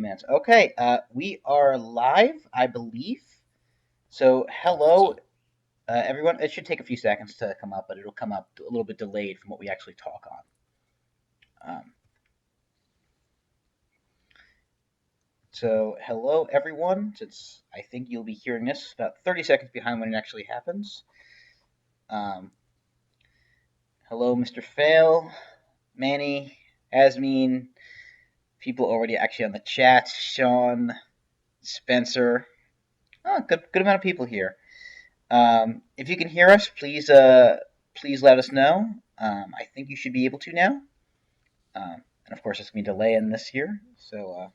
minutes. Okay, we are live, I believe. So, I believe hello, so. everyone. It should take a few seconds to come up, but it'll come up a little bit delayed from what we actually talk on. So, hello, everyone. Since I think you'll be hearing this about 30 seconds behind when it actually happens. Um, Hello, Mr. Fail, Manny, Asmin, people already actually on the chat, Sean, Spencer. Oh, good amount of people here. If you can hear us, please let us know. I think you should be able to now. And of course, it's going to be a delay in this here. So,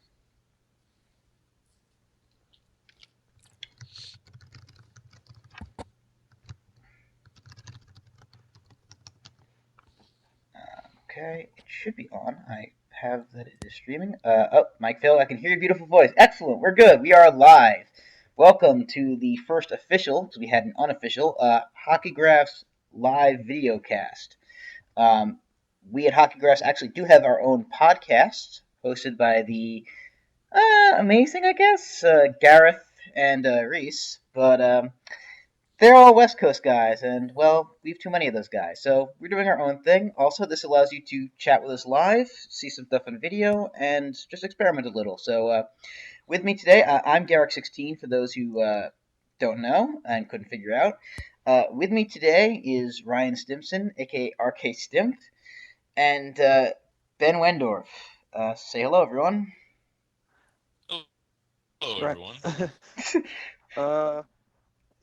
okay, it should be on. I have that it is streaming. Mike Phil, I can hear your beautiful voice. Excellent. We're good. We are live. Welcome to the first official, because we had an unofficial, HockeyGraphs Live Video Cast. Um, we at HockeyGraphs actually do have our own podcast hosted by the amazing, I guess, Gareth and Reese. But they're all West Coast guys, and, well, we have too many of those guys. So we're doing our own thing. Also, this allows you to chat with us live, see some stuff on video, and just experiment a little. So with me today, I'm Garrick16, for those who don't know and couldn't figure out. With me today is Ryan Stimson, aka RK Stimped, and Ben Wendorf. Say hello, everyone. Oh, hello, Right. everyone. uh,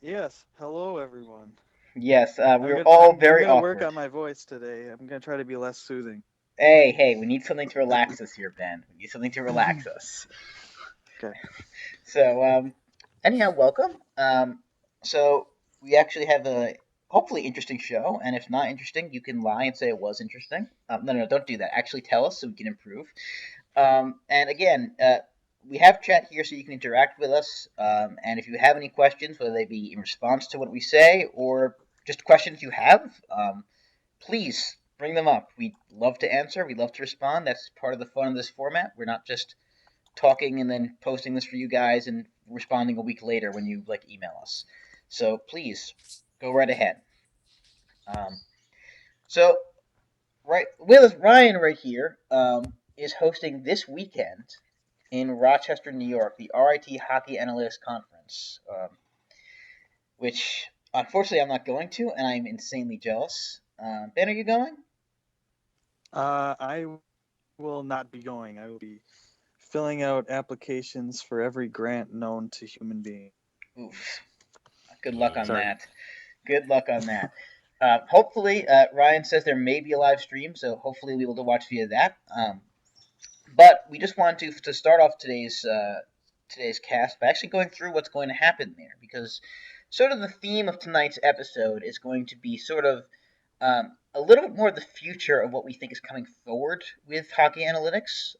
yes. Hello, everyone. Yes, I'm we're gonna all I'm I'm very gonna work awkward. on my voice today. I'm gonna try to be less soothing. Hey, we need something to relax us here, Ben. We need something to relax us. Okay. So, anyhow, welcome. So we actually have a hopefully interesting show, and if not interesting, you can lie and say it was interesting. No, don't do that. Actually, tell us so we can improve. And again, we have chat here so you can interact with us. And if you have any questions, whether they be in response to what we say or just questions you have, please bring them up. We love to answer. We love to respond. That's part of the fun of this format. We're not just talking and then posting this for you guys and responding a week later when you email us. So please go right ahead. Um, so right with Ryan right here is hosting this weekend in Rochester, New York, the RIT Hockey Analytics Conference, which unfortunately I'm not going to, and I'm insanely jealous. Ben, are you going? I will not be going. I will be filling out applications for every grant known to human beings. Oof. Good luck on Ooh. Sorry. that. Good luck on that. Hopefully, Ryan says there may be a live stream, so hopefully we'll be able to watch via that. But we just wanted to start off today's cast by actually going through what's going to happen there, because sort of the theme of tonight's episode is going to be sort of a little bit more of the future of what we think is coming forward with hockey analytics.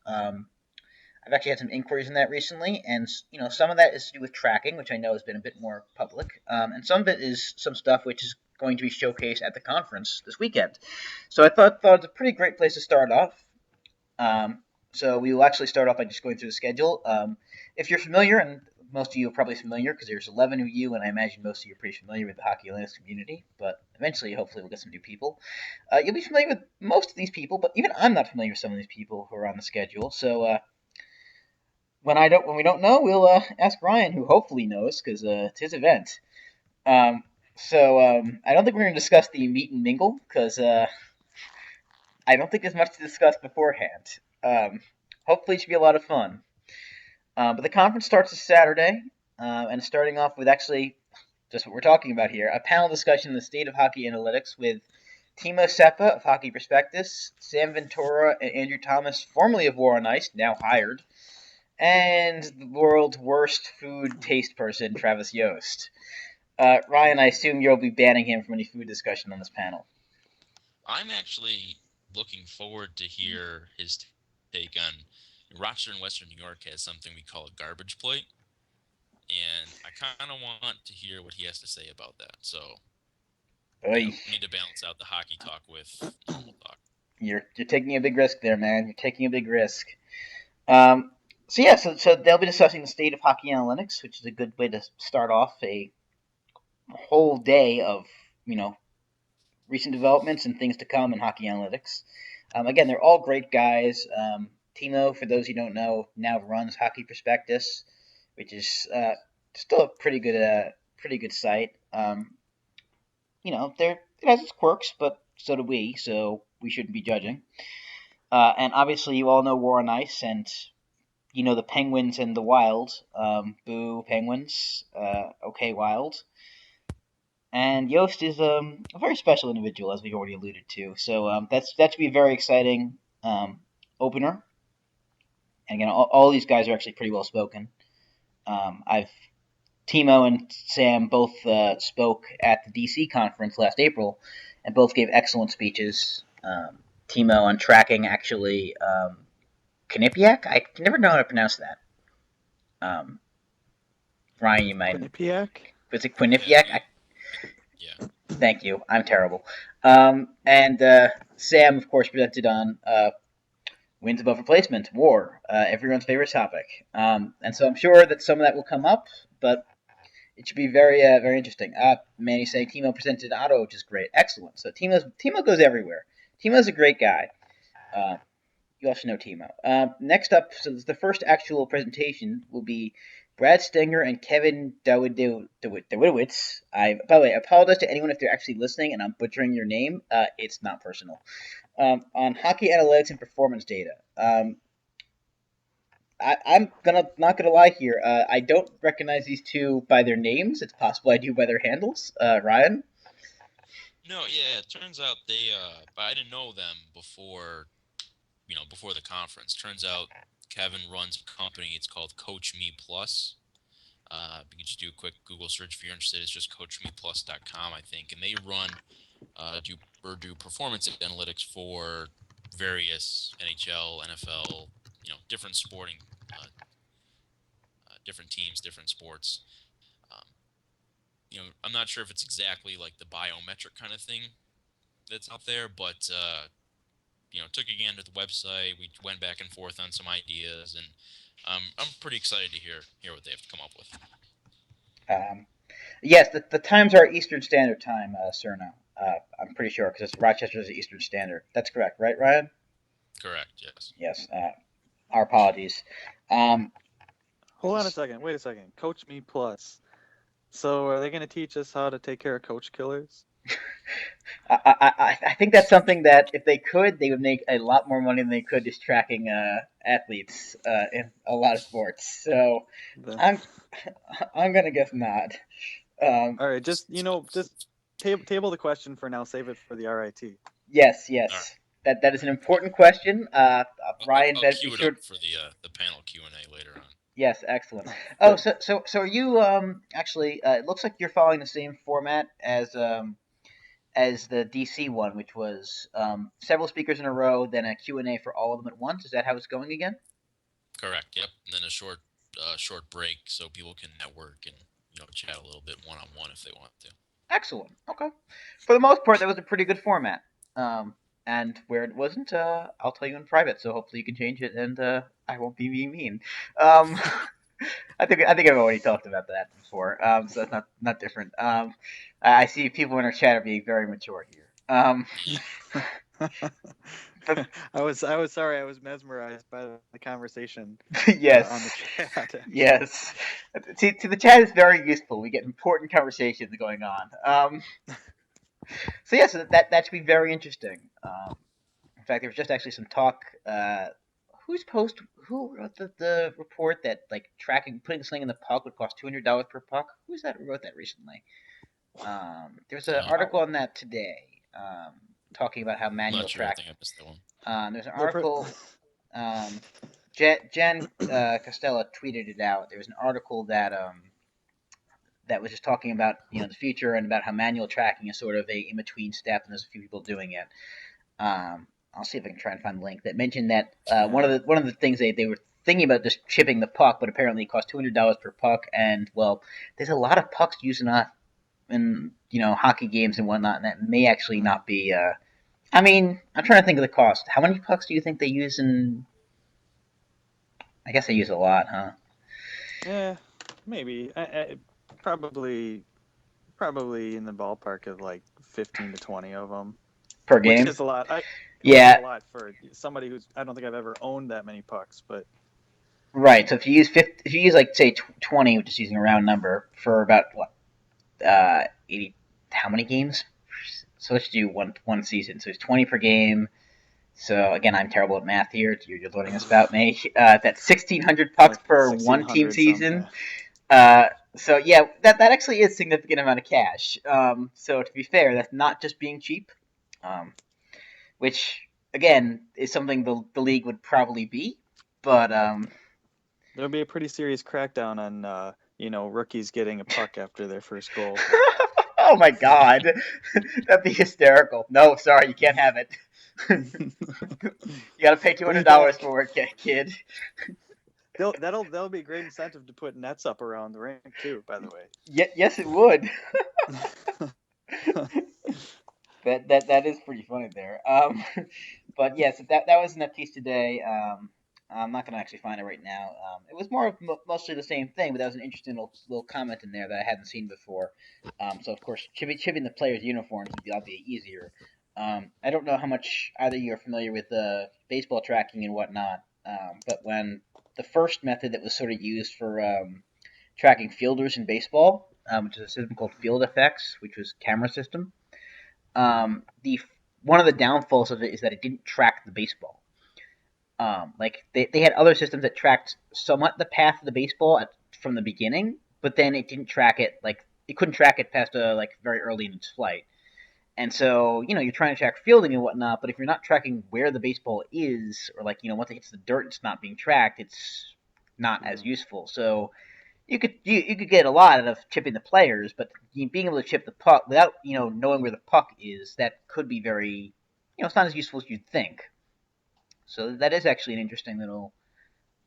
I've actually had some inquiries in that recently, and some of that is to do with tracking, which I know has been a bit more public, and some of it is some stuff which is going to be showcased at the conference this weekend. So I thought it's a pretty great place to start off. Um, so we will actually start off by just going through the schedule. If you're familiar, and most of you are probably familiar because there's 11 of you, and I imagine most of you are pretty familiar with the Hockey Analytics community, but eventually, hopefully, we'll get some new people. You'll be familiar with most of these people, but even I'm not familiar with some of these people who are on the schedule. So when we don't know, we'll ask Ryan, who hopefully knows because it's his event. I don't think we're going to discuss the meet and mingle because I don't think there's much to discuss beforehand. Hopefully, it should be a lot of fun. But the conference starts this Saturday, and starting off with actually just what we're talking about here, a panel discussion on the state of hockey analytics with Timo Seppa of Hockey Prospectus, Sam Ventura and Andrew Thomas, formerly of War on Ice, now hired, and the world's worst food taste person, Travis Yost. Ryan, I assume you'll be banning him from any food discussion on this panel. I'm actually looking forward to hear his take on Rochester and Western New York has something we call a garbage plate, and I kind of want to hear what he has to say about that. So, Oy. we need to balance out the hockey talk with normal talk. You're taking a big risk there, man. You're taking a big risk. Um, So yeah, so they'll be discussing the state of hockey analytics, which is a good way to start off a whole day of recent developments and things to come in hockey analytics. Again, they're all great guys. Timo, for those who don't know, now runs Hockey Prospectus, which is still a pretty good site. It has its quirks, but so do we, so we shouldn't be judging. And obviously, you all know War on Ice, and you know the Penguins and the Wild. Boo Penguins, okay Wild. And Yost is a very special individual, as we already alluded to. So that should be a very exciting opener. And again, all these guys are actually pretty well spoken. I've Timo and Sam both spoke at the DC conference last April, and both gave excellent speeches. Timo on tracking actually Quinnipiac. I never know how to pronounce that. Ryan, you might. Quinnipiac? Was it Quinnipiac? Yeah. Thank you. I'm terrible. And Sam, of course, presented on wins above replacement, war, everyone's favorite topic. And so I'm sure that some of that will come up, but it should be very interesting. Manny saying Timo presented Otto, which is great. Excellent. So Timo goes everywhere. Timo's a great guy. You also know Timo. Next up, so the first actual presentation will be Brad Stenger and Kevin Dawidowitz. By the way, I apologize to anyone if they're actually listening and I'm butchering your name. It's not personal. On hockey analytics and performance data. I'm not gonna lie here. I don't recognize these two by their names. It's possible I do by their handles. Ryan. No, yeah. It turns out they, but I didn't know them before the conference. Turns out Kevin runs a company. It's called Coach Me Plus. You can just do a quick Google search if you're interested. It's just CoachMePlus.com, I think, and they run do performance analytics for various NHL, NFL, different sporting, different teams, different sports. I'm not sure if it's exactly like the biometric kind of thing that's out there, but took a gander at the website. We went back and forth on some ideas, and I'm pretty excited to hear what they have to come up with. Yes, the times are Eastern Standard Time, Cerno. I'm pretty sure because Rochester is Eastern Standard. That's correct, right, Ryan? Correct. Yes. Yes. Our apologies. Hold on a second. Wait a second. Coach Me Plus. So are they going to teach us how to take care of coach killers? I think that's something that if they could, they would make a lot more money than they could just tracking athletes in a lot of sports. So I'm gonna guess not. All right, just table the question for now. Save it for the RIT. Yes. Right. That is an important question. Ryan, I'll queue be it sure up for the panel Q&A later on. Yes, excellent. Oh, so are you actually? It looks like you're following the same format as the DC one, which was several speakers in a row, then a Q&A for all of them at once. Is that how it's going again? Correct. Yep. And then a short break so people can network and chat a little bit one-on-one if they want to. Excellent. Okay. For the most part, that was a pretty good format. And where it wasn't, I'll tell you in private. So hopefully you can change it, and I won't be being mean. I think I've already talked about that before. So that's not different. I see people in our chat are being very mature here. I was sorry. I was mesmerized by the conversation. Yes. On the chat. Actually. Yes. See, the chat is very useful. We get important conversations going on. So yes, that should be very interesting. In fact, there was just actually some talk. Who wrote the report that like putting something in the puck would cost $200 per puck? Who's that who wrote that recently? There's an article on that today, talking about how manual tracking. I missed that one. There's an article. Jen Costello tweeted it out. There was an article that was just talking about the future and about how manual tracking is sort of a in between step, and there's a few people doing it. I'll see if I can try and find the link that mentioned that one of the things they were thinking about just chipping the puck, but apparently it costs $200 per puck, and well, there's a lot of pucks used in hockey games and whatnot, and that may actually not be. I mean, I'm trying to think of the cost. How many pucks do you think they use in? I guess I use it a lot, huh? Yeah, maybe. Probably in the ballpark of like 15 to 20 of them, Per which game? is a lot. Which is Yeah, a lot for somebody who's. I don't think I've ever owned that many pucks, but right. So if you use like say 20, just using a round number for about what 80, how many games? So let's do one season. So it's 20 per game. So again, I'm terrible at math here. You're learning this about me. That's 1,600 pucks like per one team 1,600 some. season. Yeah. So yeah, that actually is a significant amount of cash. So to be fair, that's not just being cheap, um, which again is something the league would probably be. But There'll be a pretty serious crackdown on rookies getting a puck after their first goal. oh my god, that'd be hysterical. No, sorry, you can't have it. You gotta pay Bring it $200 back. for it, kid. That'll be a great incentive to put nets up around the rink too. By the way. Yes, it would. That is pretty funny there. But yes, that was an piece today. I'm not gonna actually find it right now. It was mostly the same thing, but that was an interesting little comment in there that I hadn't seen before. So of course, chipping the players' uniforms would be obviously easier. I don't know how much either of you are familiar with baseball tracking and whatnot, but when the first method that was sort of used for tracking fielders in baseball, which is a system called Field Effects, which was a camera system. The one of the downfalls of it is that it didn't track the baseball. Like they had other systems that tracked somewhat the path of the baseball from the beginning, but then it didn't track it. Like it couldn't track it past like very early in its flight. And so you're trying to track fielding and whatnot, but if you're not tracking where the baseball is, or like once it hits the dirt, it's not being tracked. It's not as useful. So you could get a lot out of chipping the players, but being able to chip the puck without knowing where the puck is, that could be very it's not as useful as you'd think. So that is actually an interesting little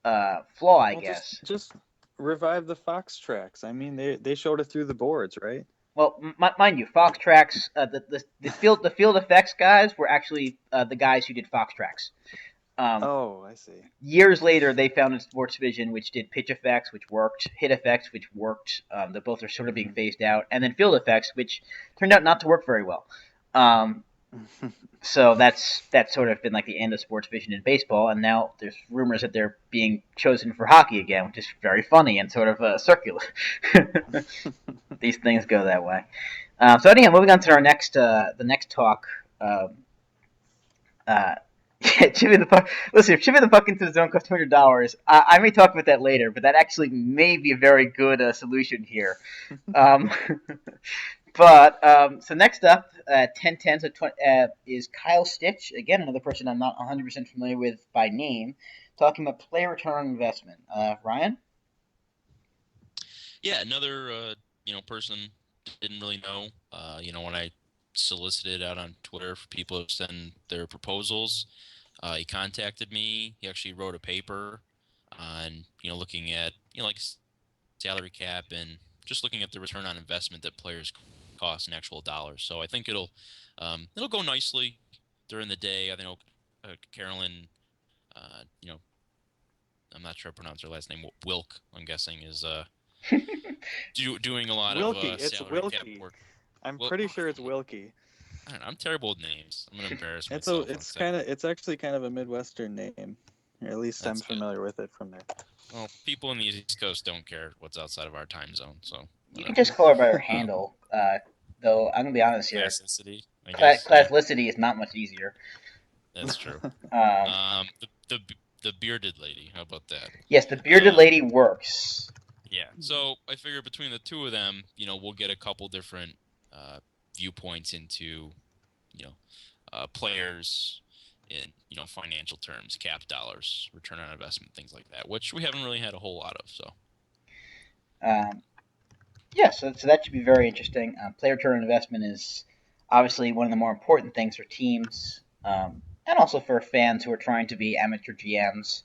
flaw, I Well, guess. just revive the Fox tracks. I mean, they showed it through the boards, right? Well, mind you, Fox Tracks, the field effects guys were actually the guys who did Fox Tracks. Um, Oh, I see. Years later, they founded Sports Vision, which did pitch effects, which worked, hit effects, which worked. That both are sort of being phased out, and then field effects, which turned out not to work very well. So that's sort of been like the end of Sports Vision in baseball, and now there's rumors that they're being chosen for hockey again, which is very funny and sort of circular. These things go that way. So anyhow, moving on to our the next talk. Uh, chipping the puck. Listen, if chipping the puck into the zone costs $200, I may talk about that later, but that actually may be a very good solution here. Um, so next up, 10-10 is Kyle Stitch. Again, another person I'm not 100% familiar with by name, talking about player return on investment. Ryan? Yeah, another person didn't really know. When I solicited out on Twitter for people to send their proposals, he contacted me. He actually wrote a paper on looking at like salary cap and just looking at the return on investment that players cost in actual dollars. So I think it'll go nicely during the day. I think Carolyn, I'm not sure I pronounce her last name. Wilk, I'm guessing, is doing a lot of Wilkie. It's salary cap Wilkie. work. I'm Well, pretty sure it's Wilkie. I don't know, I'm terrible with names. I'm gonna embarrass It's myself. it's actually kind of a Midwestern name. Or at least I'm That's good. familiar with it from there. Well, people in the East Coast don't care what's outside of our time zone, so You can whatever. just call her by her handle. Though I'm gonna be honest here, Classicity, I guess. Yeah, classicity is not much easier. that's true. Um, The bearded lady. How about that? yes, the bearded lady works. Yeah. So I figure between the two of them, we'll get a couple different viewpoints into, players in financial terms, cap dollars, return on investment, things like that, which we haven't really had a whole lot of. So. Um, yeah, so that should be very interesting. Player return on investment is obviously one of the more important things for teams, and also for fans who are trying to be amateur GMs.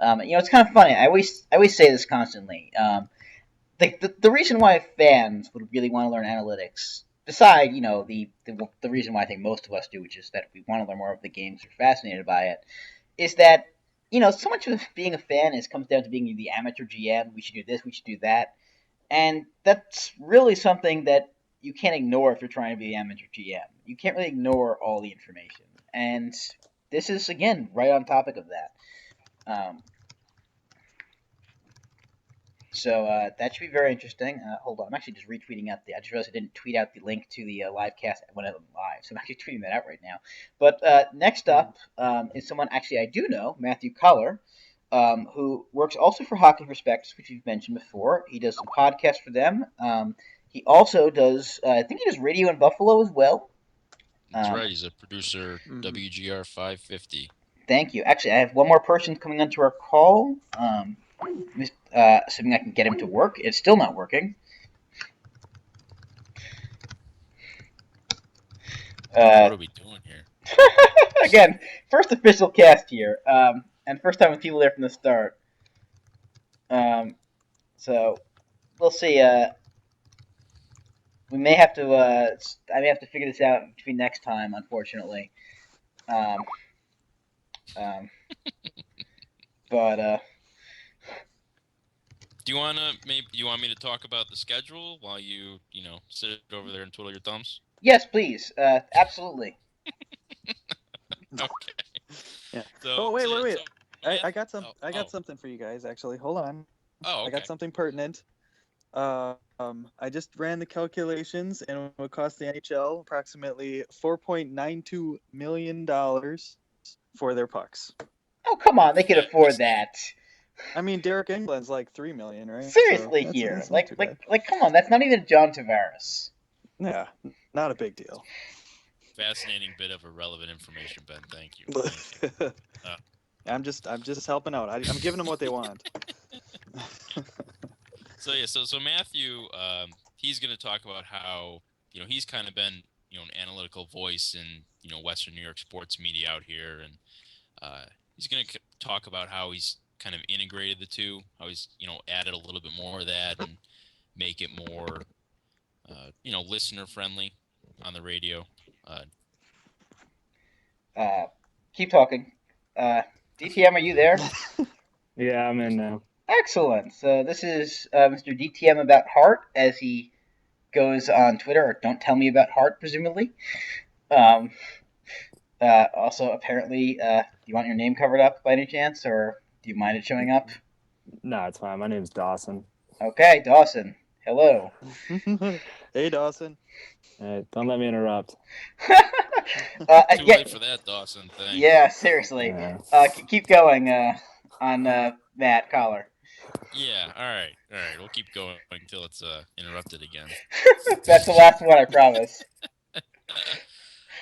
It's kind of funny. I always say this constantly. The reason why fans would really want to learn analytics, beside the reason why I think most of us do, which is that we want to learn more of the games, we're fascinated by it, is that so much of being a fan comes down to being the amateur GM. We should do this, we should do that, and that's really something that you can't ignore if you're trying to be an amateur GM. You can't really ignore all the information, and this is again right on topic of that. So that should be very interesting. Hold on, I'm actually just retweeting out I just realized I didn't tweet out the link to the live cast when it went live, so I'm actually tweeting that out right now. But next up is someone actually I do know, Matthew Collar, who works also for Hockey Perspectives, which you've mentioned before. He does some podcasts for them. He also does, I think he does radio in Buffalo as well. That's right. He's a producer, WGR 550. Thank you. Actually, I have one more person coming onto our call. Assuming I can get him to work. It's still not working. What are we doing here? Again, first official cast here, and first time with people there from the start. So we'll see. We may have to. I may have to figure this out between next time, unfortunately. But do you want me to talk about the schedule while you sit over there and twiddle your thumbs? Yes, please. Absolutely. Okay. Yeah. So, wait. So, I got something for you guys. Actually, hold on. Oh, okay. I got something pertinent. I just ran the calculations, and it would cost the NHL approximately $4.92 million for their pucks. Oh, come on, they can afford that. I mean, Derek England's like $3 million, right? Seriously, so here, that's come on, that's not even John Tavares. Yeah, not a big deal. Fascinating bit of irrelevant information, Ben. Thank you. I'm just helping out. I'm giving them what they want. So Matthew, he's going to talk about how he's kind of been an analytical voice in Western New York sports media out here, and he's going to talk about how he's kind of integrated the two, how he's added a little bit more of that and make it more listener friendly on the radio. Keep talking. DTM, are you there? Yeah, I'm in now. Excellent. So this is Mr. DTM about Hart, as he goes on Twitter, or don't tell me about Hart, presumably. Also, apparently, do you want your name covered up by any chance, or do you mind it showing up? No, it's fine. My name's Dawson. Okay, Dawson. Hello. Hey, Dawson. Hey, don't let me interrupt. Too late for that, Dawson. Thanks. Yeah, seriously. Yeah. Keep going on Matt Collar. Yeah, all right. We'll keep going until it's interrupted again. That's the last one, I promise.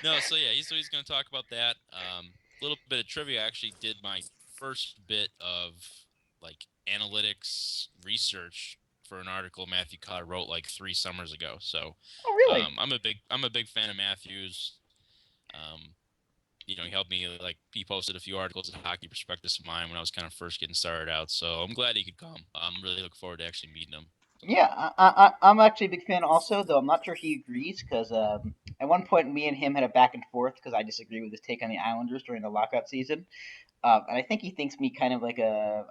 No, so he's going to talk about that. A little bit of trivia. I actually did my first bit of analytics research for an article Matthew Collar wrote 3 summers ago. So, oh really? I'm a big fan of Matthew's. He helped me. He posted a few articles in Hockey Perspectives of mine when I was kind of first getting started out. So I'm glad he could come. I'm really looking forward to actually meeting him. Yeah, I'm actually a big fan also, though I'm not sure he agrees, because at one point me and him had a back and forth because I disagree with his take on the Islanders during the lockout season. And I think he thinks me kind of like a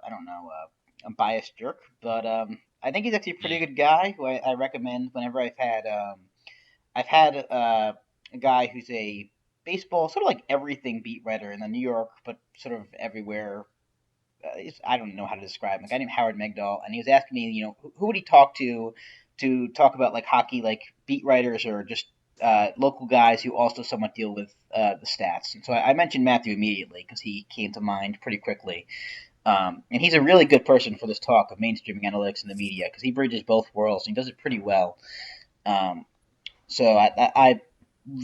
biased jerk, but I think he's actually a pretty good guy who I recommend whenever I've had a guy who's a baseball, sort of like everything beat writer in the New York, but sort of everywhere. I don't know how to describe him. A guy named Howard Megdal, and he was asking me, who would he talk to talk about hockey, beat writers or just local guys who also somewhat deal with the stats. And so I mentioned Matthew immediately because he came to mind pretty quickly. And he's a really good person for this talk of mainstreaming analytics in the media because he bridges both worlds and he does it pretty well. So I'd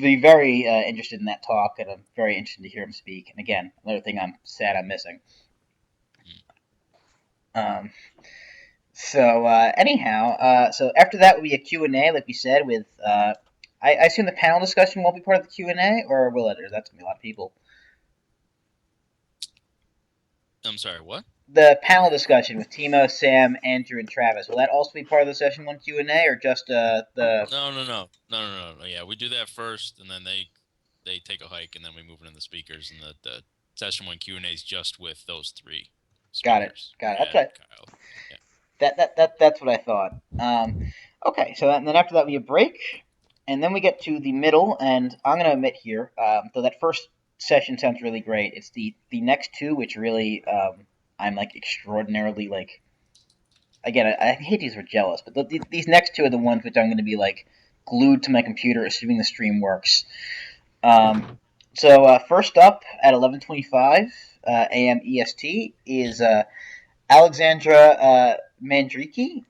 be very interested in that talk, and I'm very interested to hear him speak. And again, another thing I'm sad I'm missing. Anyhow, so after that will be a Q&A, like we said, with I assume the panel discussion won't be part of the Q&A, or will it? Or that's going to be a lot of people. I'm sorry, what? The panel discussion with Timo, Sam, Andrew, and Travis. Will that also be part of the session 1 Q&A, or just the... No. Yeah, we do that first, and then they take a hike, and then we move it in the speakers, and the session 1 Q&As just with those three Got it. speakers. Got it. Brad, Okay. Kyle. Yeah. That's what I thought. Okay, so then after that we have break, and then we get to the middle, and I'm gonna admit here, though that first session sounds really great. It's the next two which really I'm like extraordinarily like. Again, I hate to use the word jealous, but these next two are the ones which I'm going to be like glued to my computer, assuming the stream works. So first up at 11:25 a.m. EST is Alexandra Mandraki.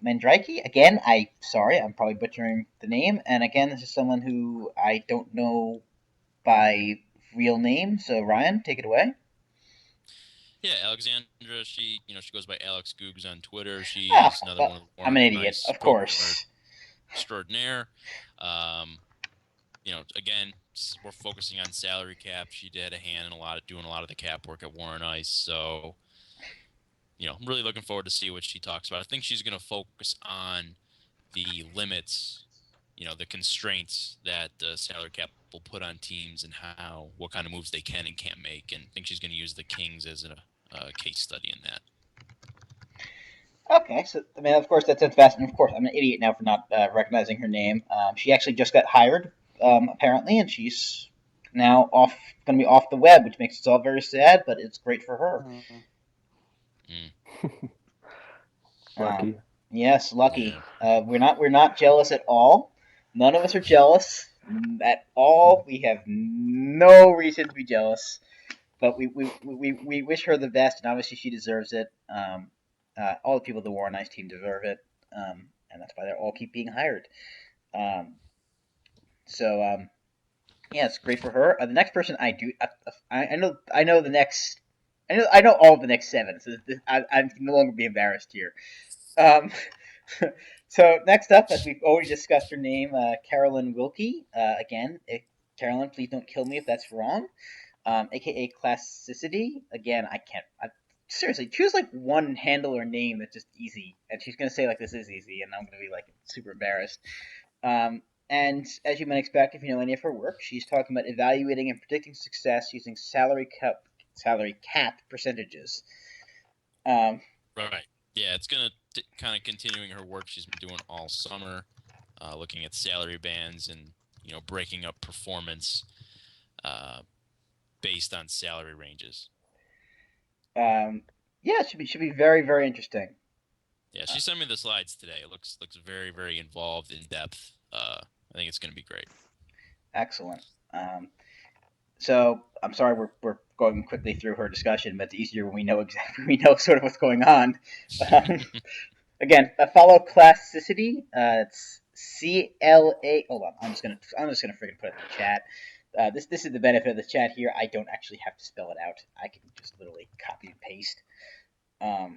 Again, I'm probably butchering the name. And again, this is someone who I don't know by real name. So Ryan, take it away. Yeah, Alexandra, she goes by Alex Googs on Twitter. She's another Well, one of the I'm an idiot, of programmer course. extraordinaire. Again, we're focusing on salary cap. She did a hand in doing a lot of the cap work at Warren Ice. So, I'm really looking forward to see what she talks about. I think she's going to focus on the limits, the constraints that the salary cap will put on teams and what kind of moves they can and can't make. And I think she's going to use the Kings as a case study in that. Okay, so I mean, of course, that sounds fascinating. Of course, I'm an idiot now for not recognizing her name. She actually just got hired, apparently, and she's now going to be off the web, which makes us all very sad. But it's great for her. Lucky. Yes, lucky. Yeah. We're not jealous at all. None of us are jealous at all. We have no reason to be jealous, but we wish her the best, and obviously she deserves it. All the people of the War on Ice team deserve it, and that's why they all keep being hired. Yeah, it's great for her. The next person I know the next. I know all of the next 7, so I can no longer be embarrassed here. So next up, as we've already discussed her name, Carolyn Wilkie. Again, Carolyn, please don't kill me if that's wrong. AKA Classicity. Again, seriously, choose like one handle or name that's just easy, and she's gonna say like this is easy, and I'm gonna be like super embarrassed. And as you might expect, if you know any of her work, she's talking about evaluating and predicting success using salary cap percentages. Right. Yeah, it's gonna kind of continuing her work she's been doing all summer, looking at salary bands and breaking up performance based on salary ranges. Yeah, it should be very, very interesting. Yeah, she sent me the slides today. It looks very, very involved, in depth. I think it's going to be great. Excellent. So I'm sorry we're going quickly through her discussion, but it's easier when we know sort of what's going on. Again, follow Classicity. It's CLA. Hold on, I'm just gonna freaking put it in the chat. This is the benefit of the chat here. I don't actually have to spell it out. I can just literally copy and paste. There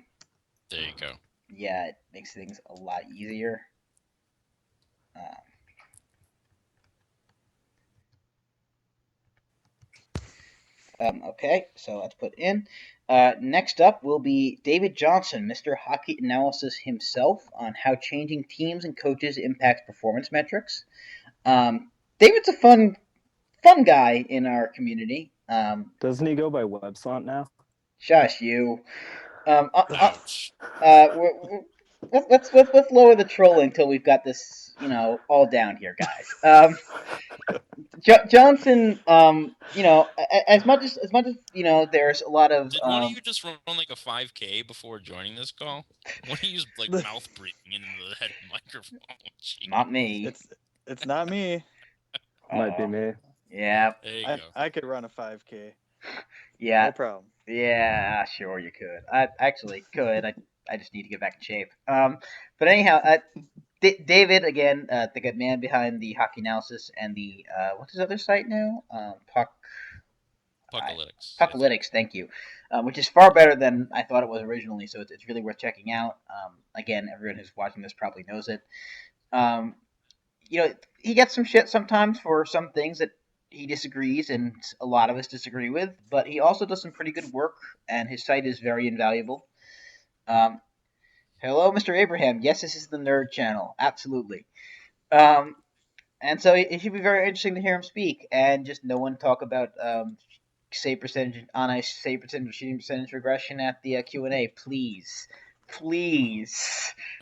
you go. Yeah, it makes things a lot easier. Okay, so let's put in. Next up will be David Johnson, Mr. Hockey Analysis himself, on how changing teams and coaches impacts performance metrics. David's a fun guy in our community. Doesn't he go by WebSlant now? Shush you. Ouch. Let's lower the trolling until we've got this, all down here, guys. Johnson, as much as there's a lot of. Did one of you just run like a 5K before joining this call? One of you use like mouth breathing into the head microphone. Jeez. Not me. It's not me. Might be me. Yeah. There you go. I could run a 5K. Yeah. No problem. Yeah, sure you could. I actually could. I just need to get back in shape. But anyhow, David again, the good man behind the Hockey Analysis and the what's his other site now? Puckalytics. Puckalytics, thank you. Which is far better than I thought it was originally, so it's really worth checking out. Again, everyone who's watching this probably knows it. He gets some shit sometimes for some things that he disagrees and a lot of us disagree with, but he also does some pretty good work, and his site is very invaluable. Hello, Mr. Abraham. Yes, this is the Nerd Channel. Absolutely. And so it should be very interesting to hear him speak, and just no one talk about save percentage on ice save percentage shooting percentage regression at the Q&A, please.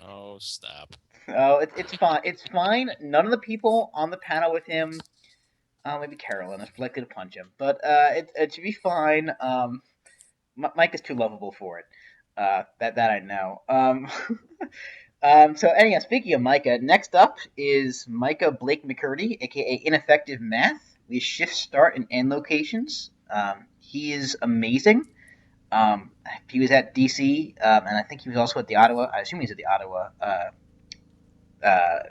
Oh, stop. Oh, it's fine. It's fine. None of the people on the panel with him, maybe Carolyn is likely to punch him, but it should be fine. Mike is too lovable for it. That I know. So anyhow, speaking of Micah, next up is Micah Blake McCurdy, aka Ineffective Math. We shift start and end locations. He is amazing. He was at DC, and I think he was also at the Ottawa. I assume he's at the Ottawa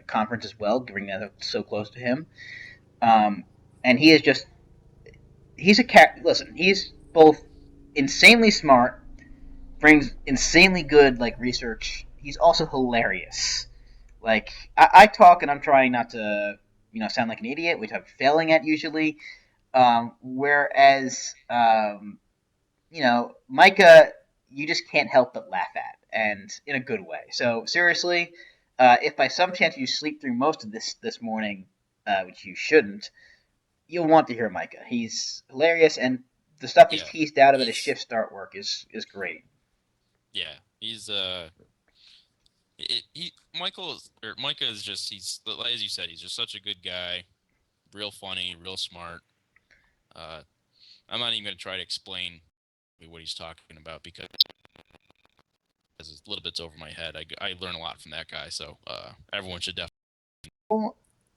conference as well, given that so close to him. And he is just—he's a cat. Listen, he's both insanely smart, brings insanely good research. He's also hilarious. I talk and I'm trying not to sound like an idiot, which I'm failing at usually. Whereas Micah, you just can't help but laugh at, and in a good way. So seriously, if by some chance you sleep through most of this morning, which you shouldn't, you'll want to hear Micah. He's hilarious, and the stuff he's teased out about his shift start work is great. Yeah, he's Micah is just, he's, as you said, he's just such a good guy, real funny, real smart. I'm not even going to try to explain what he's talking about because it's a little bit over my head. I learn a lot from that guy, so everyone should definitely.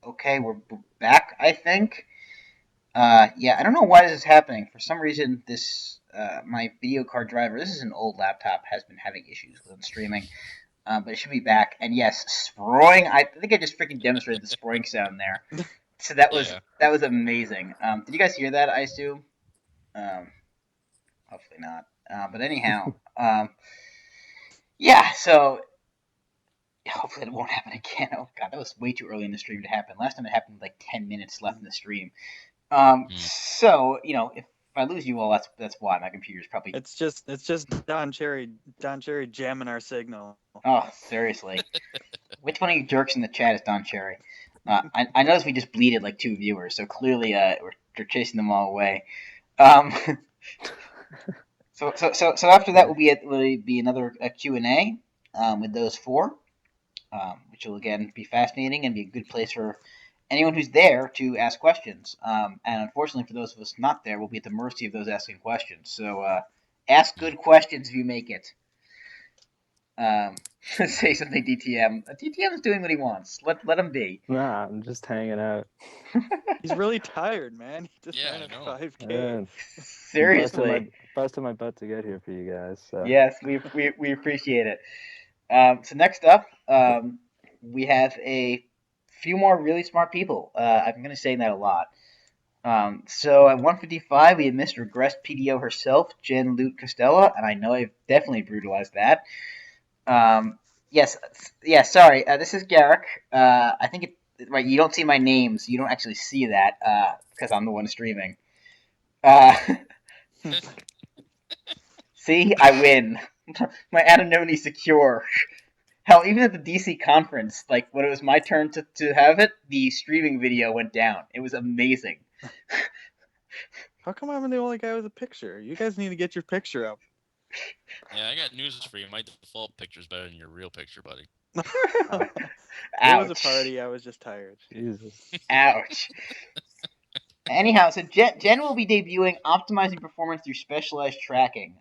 Okay, we're back, I think. Yeah, I don't know why this is happening. For some reason, my video card driver, this is an old laptop, has been having issues with streaming. But it should be back. And yes, sproing. I think I just freaking demonstrated the sproing sound there. So that was amazing. Did you guys hear that? I assume. Hopefully not. But anyhow, yeah. So hopefully it won't happen again. Oh god, that was way too early in the stream to happen. Last time it happened with 10 minutes left in the stream. So if I lose you all, that's why my computer's probably. It's just Don Cherry jamming our signal. Oh, seriously. Which one of you jerks in the chat is Don Cherry? I noticed we just bleeded 2 viewers, so clearly we're chasing them all away. So after that will be another Q&A with those 4, which will again be fascinating and be a good place for anyone who's there to ask questions. And unfortunately for those of us not there, we'll be at the mercy of those asking questions. So ask good questions if you make it. Say something, DTM. DTM is doing what he wants. Let him be. Nah, I'm just hanging out. He's really tired, man. He just ran a 5K. Yeah. Seriously. Busted my butt to get here for you guys. So. Yes, we appreciate it. So next up, we have a few more really smart people. I'm going to say that a lot. So at 155, we have Miss Regressed PDO herself, Jen Lute Costella, and I know I've definitely brutalized that. Yes, sorry, this is Garrick. I think right, you don't see my names. You don't actually see that because I'm the one streaming. See, I win. My anonymity secure. Hell, even at the DC conference, when it was my turn to have it, the streaming video went down. It was amazing. How come I'm the only guy with a picture? You guys need to get your picture up. Yeah, I got news for you. My default picture's better than your real picture, buddy. It was a party. I was just tired. Jesus. Ouch. Anyhow, so Jen will be debuting Optimizing Performance Through Specialized Tracking,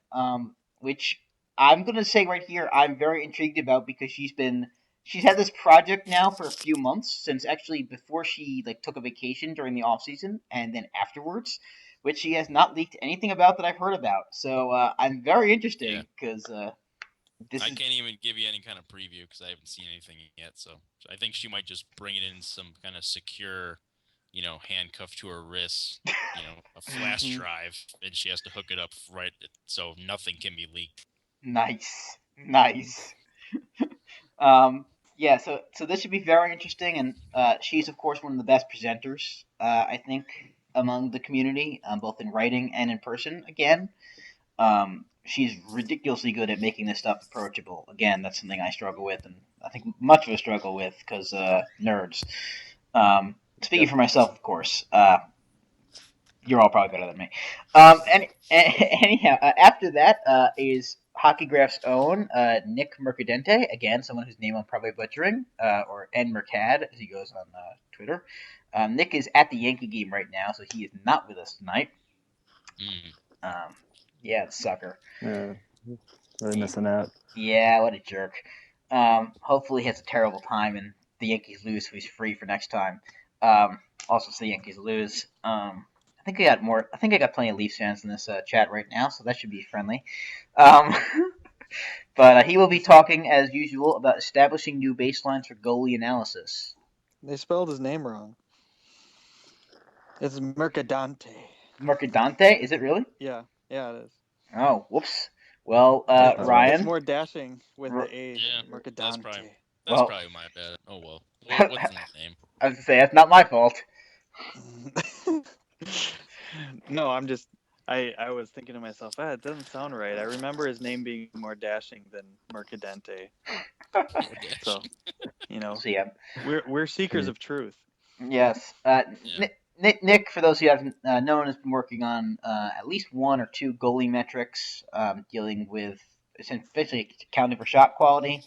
which I'm going to say right here I'm very intrigued about because she's had this project now for a few months, since actually before she took a vacation during the off season and then afterwards, which she has not leaked anything about that I've heard about. So I'm very interested because I can't even give you any kind of preview because I haven't seen anything yet. So I think she might just bring it in some kind of secure, handcuffed to her wrist, a flash drive, and she has to hook it up right so nothing can be leaked. Nice. Yeah, so this should be very interesting, and she's of course one of the best presenters, I think, among the community, both in writing and in person. Again, she's ridiculously good at making this stuff approachable. Again, that's something I struggle with, and I think much of us struggle with because nerds. Speaking for myself, of course. You're all probably better than me. Anyhow, after that is HockeyGraphs' own Nick Mercadente. Again, someone whose name I'm probably butchering, or N Mercad as he goes on Twitter. Nick is at the Yankee game right now, so he is not with us tonight. Mm. Yeah, sucker. Yeah, really missing out. Yeah, what a jerk. Hopefully he has a terrible time and the Yankees lose, so he's free for next time. Also, so the Yankees lose. I think I got more. I think I got plenty of Leafs fans in this chat right now, so that should be friendly. Um, but he will be talking as usual about establishing new baselines for goalie analysis. They spelled his name wrong. It's Mercadante. Mercadante, is it really? Yeah, it is. Oh, whoops. Well, It's Ryan. more dashing with the A. Yeah, Mercadante. that's Well- probably my bad. Oh well. What's in the name? I was to say that's not my fault. No, I'm just. I was thinking to myself, it doesn't sound right. I remember his name being more dashing than Mercadante. More So, dashing. So yeah, we're seekers of truth. yes. Yeah. Nick, for those who haven't known, has been working on at least one or two goalie metrics, dealing with essentially accounting for shot quality.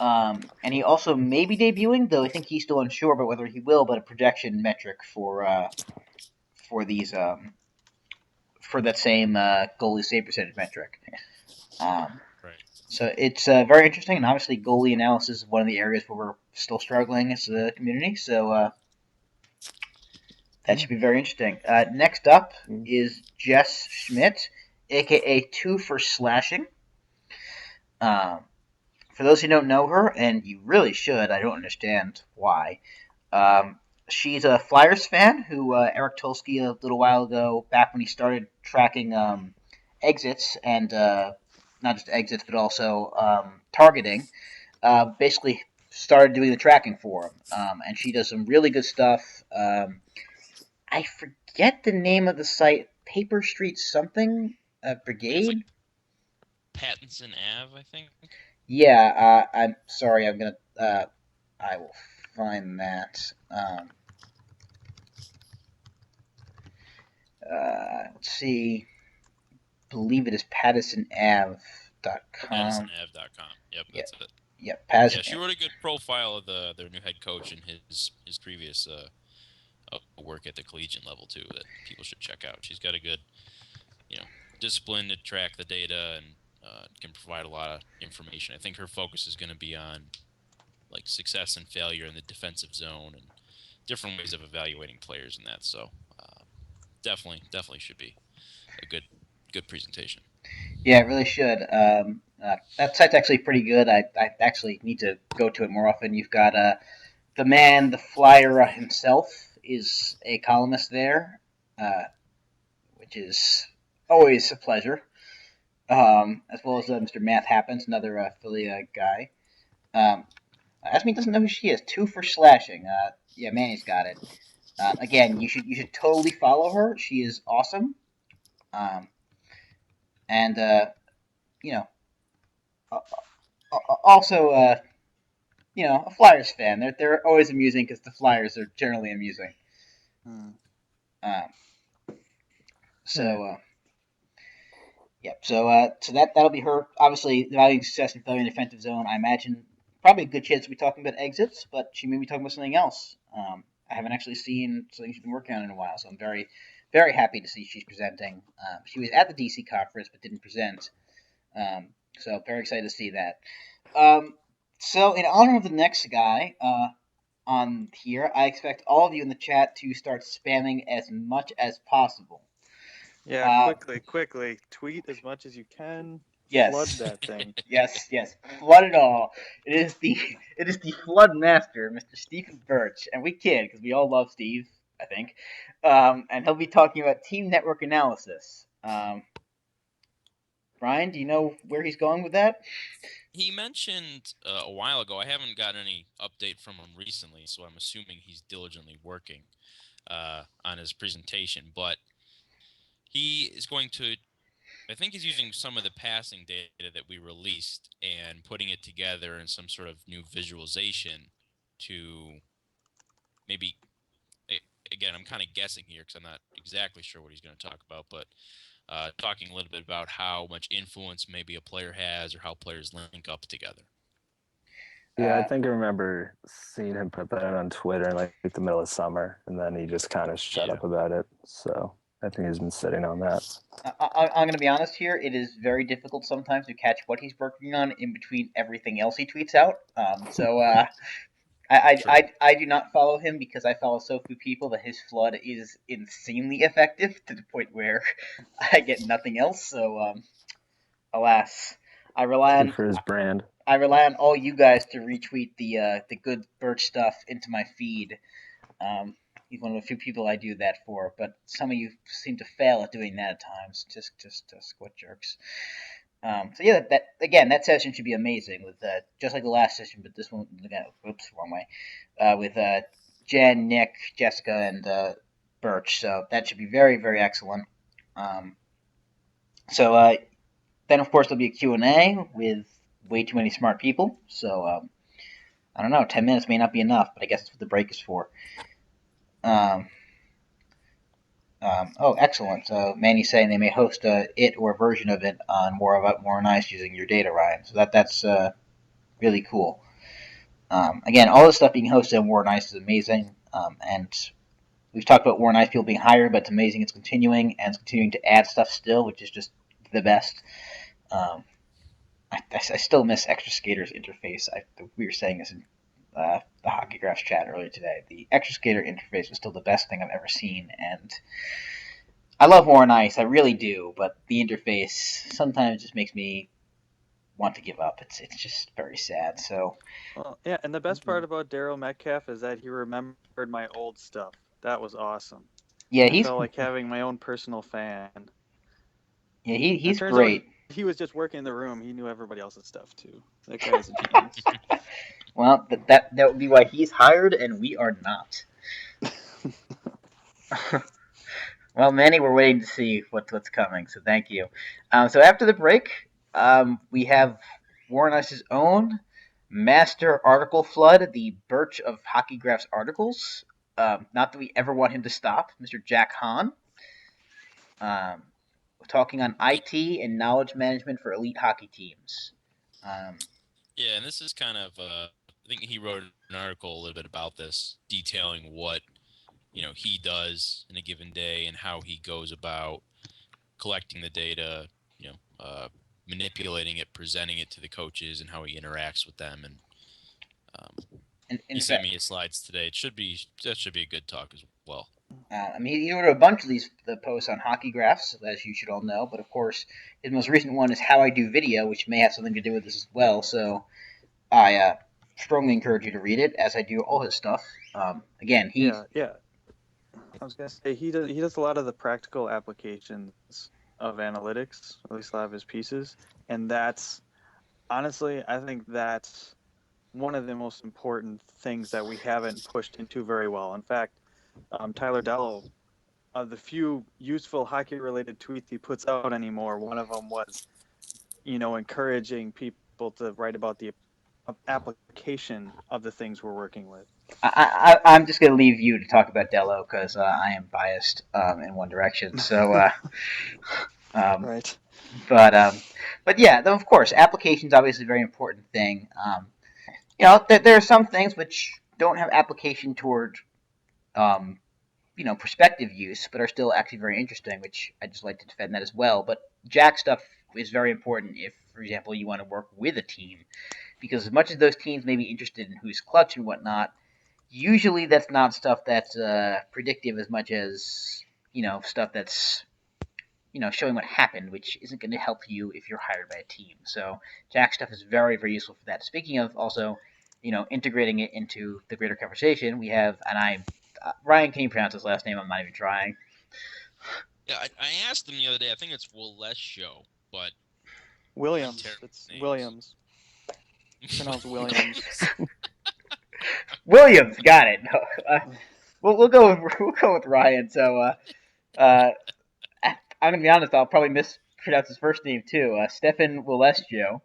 And he also may be debuting, though I think he's still unsure about whether he will, but a projection metric for these for that same goalie save percentage metric. Right. So it's very interesting, and obviously goalie analysis is one of the areas where we're still struggling as a community. So that should be very interesting. Next up is Jess Schmidt, aka Two for Slashing. For those who don't know her, and you really should, I don't understand why. She's a Flyers fan who Eric Tulsky a little while ago, back when he started tracking exits and not just exits but also targeting, basically started doing the tracking for him. And she does some really good stuff. I forget the name of the site, Paper Street something Brigade. It's like Pattinson Ave, I think. Yeah, I'm sorry. I'm gonna. I will find that. Let's see. Believe it is PattersonAve.com. PattisonAve.com. Yep, that's it. Yep, Patterson. Yeah, she wrote a good profile of their new head coach and his previous work at the collegiate level too that people should check out. She's got a good, discipline to track the data and can provide a lot of information. I think her focus is going to be on like success and failure in the defensive zone and different ways of evaluating players in that. So definitely should be a good presentation. Yeah, it really should. That site's actually pretty good. I actually need to go to it more often. You've got the man, the flyer himself, is a columnist there, which is always a pleasure. As well as Mr. Math Happens, another Philly guy. Asmi doesn't know who she is. Two for Slashing. Yeah, Manny's got it. Again, you should totally follow her. She is awesome. And also a Flyers fan. They're always amusing because the Flyers are generally amusing. So that'll be her. Obviously, evaluating success and failure in the defensive zone. I imagine probably a good chance to be talking about exits, but she may be talking about something else. I haven't actually seen something she's been working on in a while, so I'm very, very happy to see she's presenting. She was at the DC conference but didn't present, so very excited to see that. So in honor of the next guy on here, I expect all of you in the chat to start spamming as much as possible. Yeah, quickly. Tweet as much as you can. Yes. Flood that thing. Yes. Flood it all. It is the flood master, Mr. Stephen Birch, and we kid because we all love Steve, I think. And he'll be talking about team network analysis. Brian, do you know where he's going with that? He mentioned a while ago. I haven't got any update from him recently, so I'm assuming he's diligently working on his presentation. But he is going to. I think he's using some of the passing data that we released and putting it together in some sort of new visualization to maybe again, I'm kind of guessing here because I'm not exactly sure what he's going to talk about, but talking a little bit about how much influence maybe a player has or how players link up together. Yeah, I think I remember seeing him put that on Twitter in like the middle of summer, and then he just kind of shut up about it. So I think he's been sitting on that. I'm going to be honest here. It is very difficult sometimes to catch what he's working on in between everything else he tweets out. I do not follow him because I follow so few people that his flood is insanely effective to the point where I get nothing else. So, alas, I rely Good on for his brand. all you guys to retweet the good Birch stuff into my feed. He's one of the few people I do that for, but some of you seem to fail at doing that at times. Just what jerks. So yeah, that session should be amazing with just like the last session, but this one again, whoops, wrong way. With Jen, Nick, Jessica, and Birch. So that should be very very excellent. So then of course there'll be a Q&A with way too many smart people. So I don't know, 10 minutes may not be enough, but I guess that's what the break is for. Oh, excellent. So Manny's saying they may host it or a version of it on More Nice using your data, Ryan. So that's really cool. Again, all this stuff being hosted on War Nice is amazing. And we've talked about War Nice people being hired, but it's amazing it's continuing, and it's continuing to add stuff still, which is just the best. I still miss Extra Skater's interface. We were saying this in the HockeyGraphs chat earlier today. The Extra Skater interface is still the best thing I've ever seen, and I love War Ice, I really do, but the interface sometimes just makes me want to give up. It's just very sad. So, well, yeah, and the best part about Daryl Metcalf is that he remembered my old stuff. That was awesome. yeah, I felt like having my own personal fan. Yeah, he's turns great. Out he was just working in the room. He knew everybody else's stuff too. That guy is a genius. Well, that would be why he's hired and we are not. Well, Manny, we're waiting to see what's coming. So thank you. So after the break, we have War Ice's own master article flood, the Birch of HockeyGraphs articles. Not that we ever want him to stop, Mr. Jack Hahn. We're talking on IT and knowledge management for elite hockey teams. Yeah, and this is kind of, I think he wrote an article a little bit about this, detailing what, he does in a given day and how he goes about collecting the data, manipulating it, presenting it to the coaches, and how he interacts with them. And he sent me his slides today. That should be a good talk as well. He wrote a bunch of the posts on HockeyGraphs, as you should all know. But of course, his most recent one is How I Do Video, which may have something to do with this as well. So I strongly encourage you to read it, as I do all his stuff. Again, yeah. I was gonna say he does a lot of the practical applications of analytics, at least a lot of his pieces, and that's honestly, I think that's one of the most important things that we haven't pushed into very well. In fact, Tyler Dello, of the few useful hockey-related tweets he puts out anymore, one of them was, encouraging people to write about the application of the things we're working with. I'm just going to leave you to talk about Dello because I am biased in one direction. So, right. But yeah, though of course, application's obviously a very important thing. There are some things which don't have application toward, prospective use, but are still actually very interesting, which I just like to defend that as well. But Jack stuff is very important if, for example, you want to work with a team, because as much as those teams may be interested in who's clutch and whatnot, usually that's not stuff that's predictive as much as, stuff that's, showing what happened, which isn't going to help you if you're hired by a team. So Jack stuff is very, very useful for that. Speaking of also, integrating it into the greater conversation, we have, and Ryan, can you pronounce his last name? I'm not even trying. Yeah, I asked him the other day. I think it's Show, but Williams. It's names. Williams. Pronounced Williams. Williams, got it. No, we'll go with Ryan. So I'm gonna be honest. I'll probably mispronounce his first name too. Stefan Wilestio.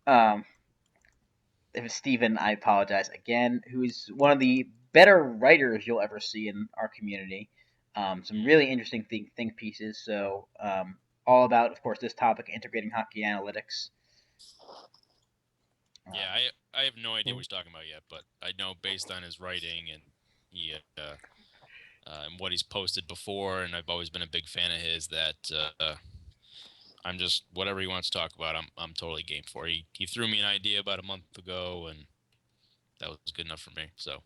If it's Steven, I apologize again. Who's one of the better writers you'll ever see in our community. Some really interesting think pieces. So all about, of course, this topic, integrating hockey analytics. Yeah, I have no idea what he's talking about yet, but I know based on his writing and and what he's posted before, and I've always been a big fan of his, that I'm just whatever he wants to talk about, I'm totally game for. He threw me an idea about a month ago, and that was good enough for me. So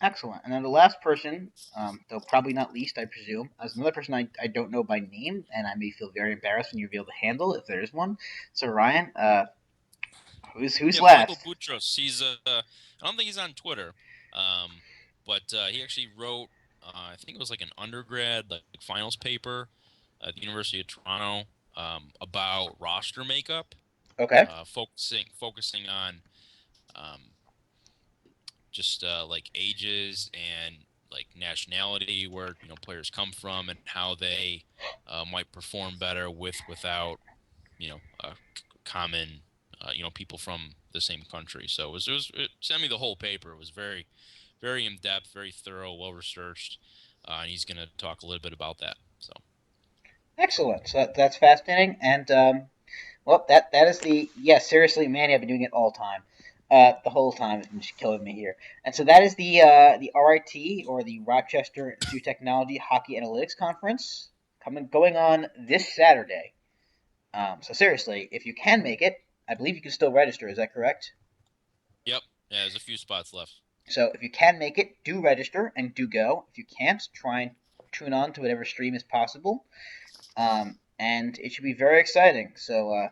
excellent. And then the last person, though probably not least, I presume, is another person I don't know by name, and I may feel very embarrassed when you reveal the handle if there is one. So Ryan, who's last? Michael Boutros. He's I don't think he's on Twitter, but he actually wrote I think it was like an undergrad like finals paper at the University of Toronto about roster makeup. Okay. Focusing on just like ages and like nationality, where players come from, and how they might perform better without common people from the same country. So it sent me the whole paper. It was very very in depth, very thorough, well researched, and he's going to talk a little bit about that. So excellent. So that's fascinating, and well, that is the seriously, Manny, I've been doing it all time. The whole time it's been just killing me here. And so that is the RIT, or the Rochester Institute of Technology Hockey Analytics Conference, going on this Saturday. So seriously, if you can make it, I believe you can still register. Is that correct? Yep. Yeah, there's a few spots left. So if you can make it, do register and do go. If you can't, try and tune on to whatever stream is possible. And it should be very exciting. So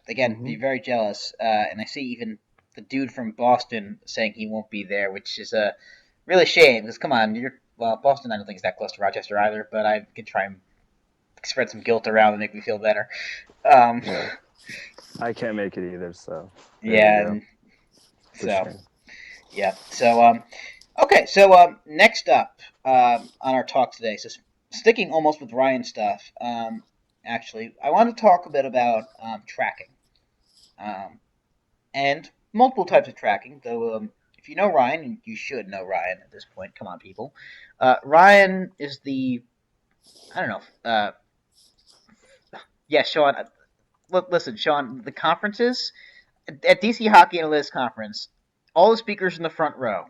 again, be very jealous. And I see even the dude from Boston saying he won't be there, which is a really shame. Because come on, Boston I don't think is that close to Rochester either, but I could try and spread some guilt around and make me feel better. Yeah. I can't make it either, so yeah. So okay. So next up on our talk today, so sticking almost with Ryan stuff. Actually, I want to talk a bit about tracking, and multiple types of tracking. Though, if you know Ryan, and you should know Ryan at this point. Come on, people. Ryan is the I don't know. Yeah, Sean. Listen, Sean. The conferences at DC Hockey Analytics Conference, all the speakers in the front row,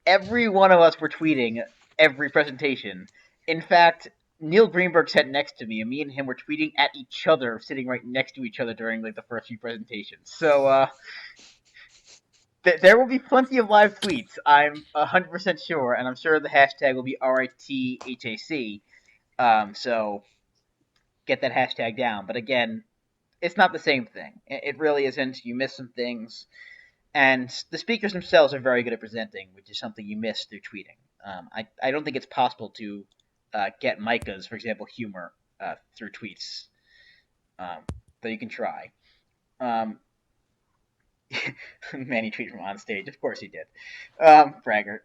every one of us were tweeting every presentation. In fact, Neil Greenberg sat next to me, and me and him were tweeting at each other, sitting right next to each other during like the first few presentations. So there will be plenty of live tweets. I'm 100% sure, and I'm sure the hashtag will be RITHAC. So get that hashtag down. But again, it's not the same thing. It really isn't. You miss some things. And the speakers themselves are very good at presenting, which is something you miss through tweeting. I don't think it's possible to get Micah's, for example, humor through tweets, but you can try. Manny tweeted from on stage. Of course he did. Braggart.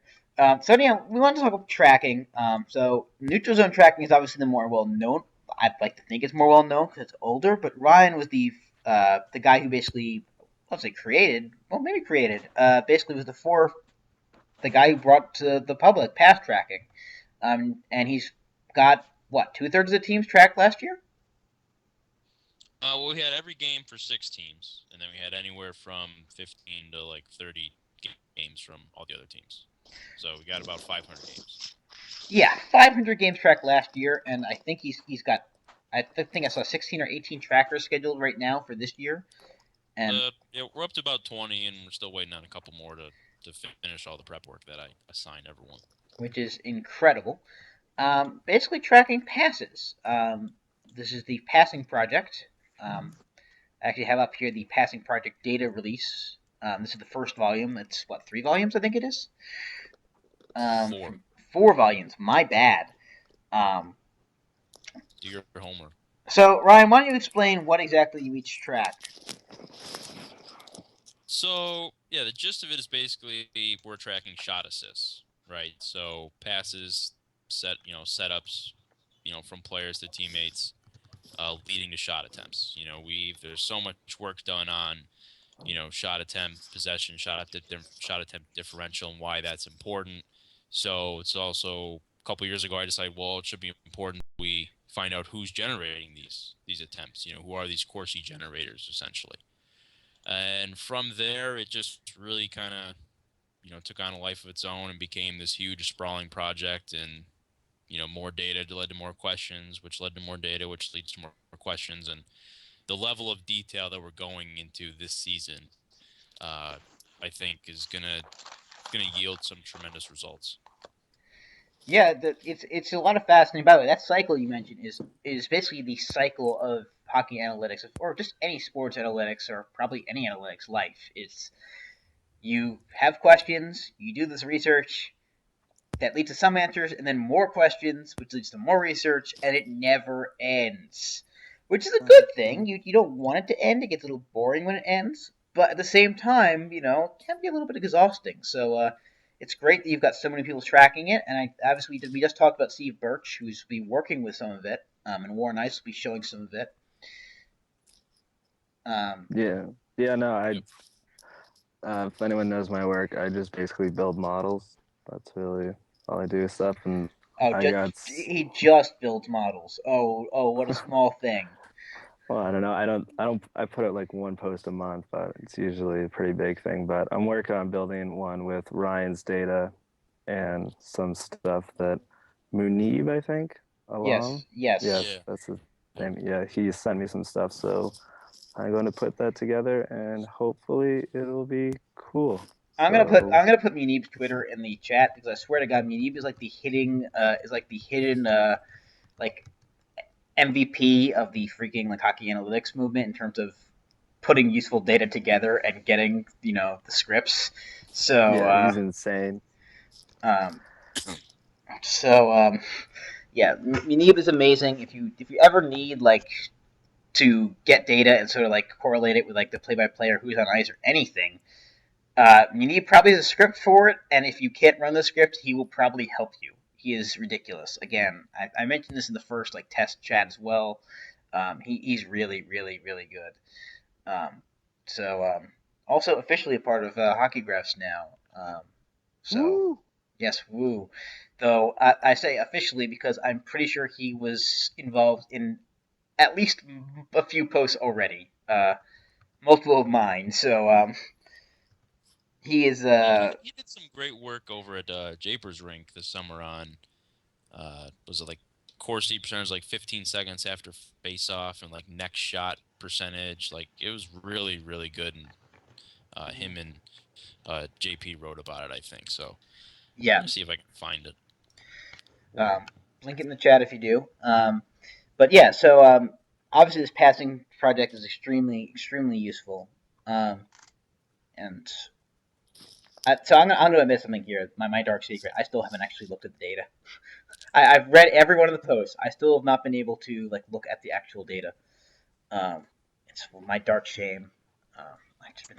So anyhow, we want to talk about tracking. So neutral zone tracking is obviously the more well known. I'd like to think it's more well known because it's older. But Ryan was the guy who basically, let's say, created. Basically was the guy who brought to the public pass tracking. And he's got what 2/3 of the teams tracked last year. Well, we had every game for 6 teams, and then we had anywhere from 15 to like 30 games from all the other teams. So we got about 500 games. Yeah, 500 games tracked last year, and I think he's got. I think I saw 16 or 18 trackers scheduled right now for this year. And yeah, we're up to about 20, and we're still waiting on a couple more to finish all the prep work that I assigned everyone. Which is incredible. Basically tracking passes. This is the passing project. I actually have up here the passing project data release. This is the first volume. It's 3 volumes, I think it is. 4 volumes. My bad. Do your homework. So, Ryan, why don't you explain what exactly you each track? So, yeah, the gist of it is basically we're tracking shot assists, right? So passes, setups, from players to teammates, leading to shot attempts. There's so much work done on shot attempt, possession, shot attempt differential, and why that's important. So it's also a couple years ago I decided, well, it should be important we find out who's generating these attempts. Who are these Corsi generators essentially? And from there, it just really kind of took on a life of its own and became this huge sprawling project. And more data led to more questions, which led to more data, which leads to more questions. And the level of detail that we're going into this season, I think, is gonna yield some tremendous results. Yeah, it's a lot of fascinating. By the way, that cycle you mentioned is basically the cycle of hockey analytics, or just any sports analytics, or probably any analytics life. It's you have questions, you do this research that leads to some answers, and then more questions, which leads to more research, and it never ends. Which is a good thing. You don't want it to end. It gets a little boring when it ends, but at the same time, it can be a little bit exhausting. So it's great that you've got so many people tracking it, and obviously we just talked about Steve Birch, who's been working with some of it, and Warren Ice will be showing some of it. No, if anyone knows my work, I just basically build models. That's really all I do stuff, and he just builds models. Oh, what a small thing. Well, I don't know. I put out like one post a month, but it's usually a pretty big thing. But I'm working on building one with Ryan's data and some stuff that Munib, I think, along. Yes. That's his name. Yeah, he sent me some stuff, so I'm going to put that together, and hopefully it'll be cool. I'm gonna put Munib's Twitter in the chat because I swear to God, Munib is like the hidden like MVP of the freaking like hockey analytics movement in terms of putting useful data together and getting the scripts. So yeah, he's insane. Munib is amazing. If you ever need to get data and sort of correlate it with the play-by-play or who's on ice or anything, Munib probably has a script for it. And if you can't run the script, he will probably help you. He is ridiculous. Again, I mentioned this in the first test chat as well. He's really, really, really good. Also officially a part of HockeyGraphs now. Woo. Yes, woo. Though I say officially because I'm pretty sure he was involved in at least a few posts already, multiple of mine. So he is. He did some great work over at Japers Rink this summer on. Was it Corsi percentage 15 seconds after face off and next shot percentage? It was really, really good, and him and JP wrote about it, I think. So yeah, I'm gonna see if I can find it. Link it in the chat if you do. But yeah, so obviously this passing project is extremely, extremely useful. So I'm gonna admit something here. My dark secret. I still haven't actually looked at the data. I've read every one of the posts. I still have not been able to look at the actual data. It's my dark shame. I've just been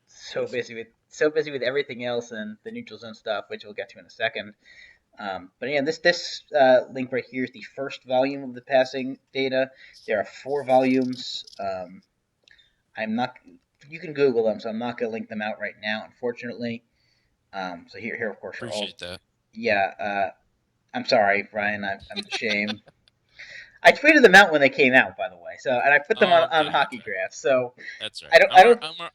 so busy with everything else and the neutral zone stuff, which we'll get to in a second. But yeah, this link right here is the first volume of the passing data. There are 4 volumes. You can Google them, so I'm not going to link them out right now, unfortunately. So here, of course, appreciate that. Yeah, I'm sorry, Ryan. I'm ashamed. I tweeted them out when they came out, by the way. So, and I put them on HockeyGraphs. So that's right.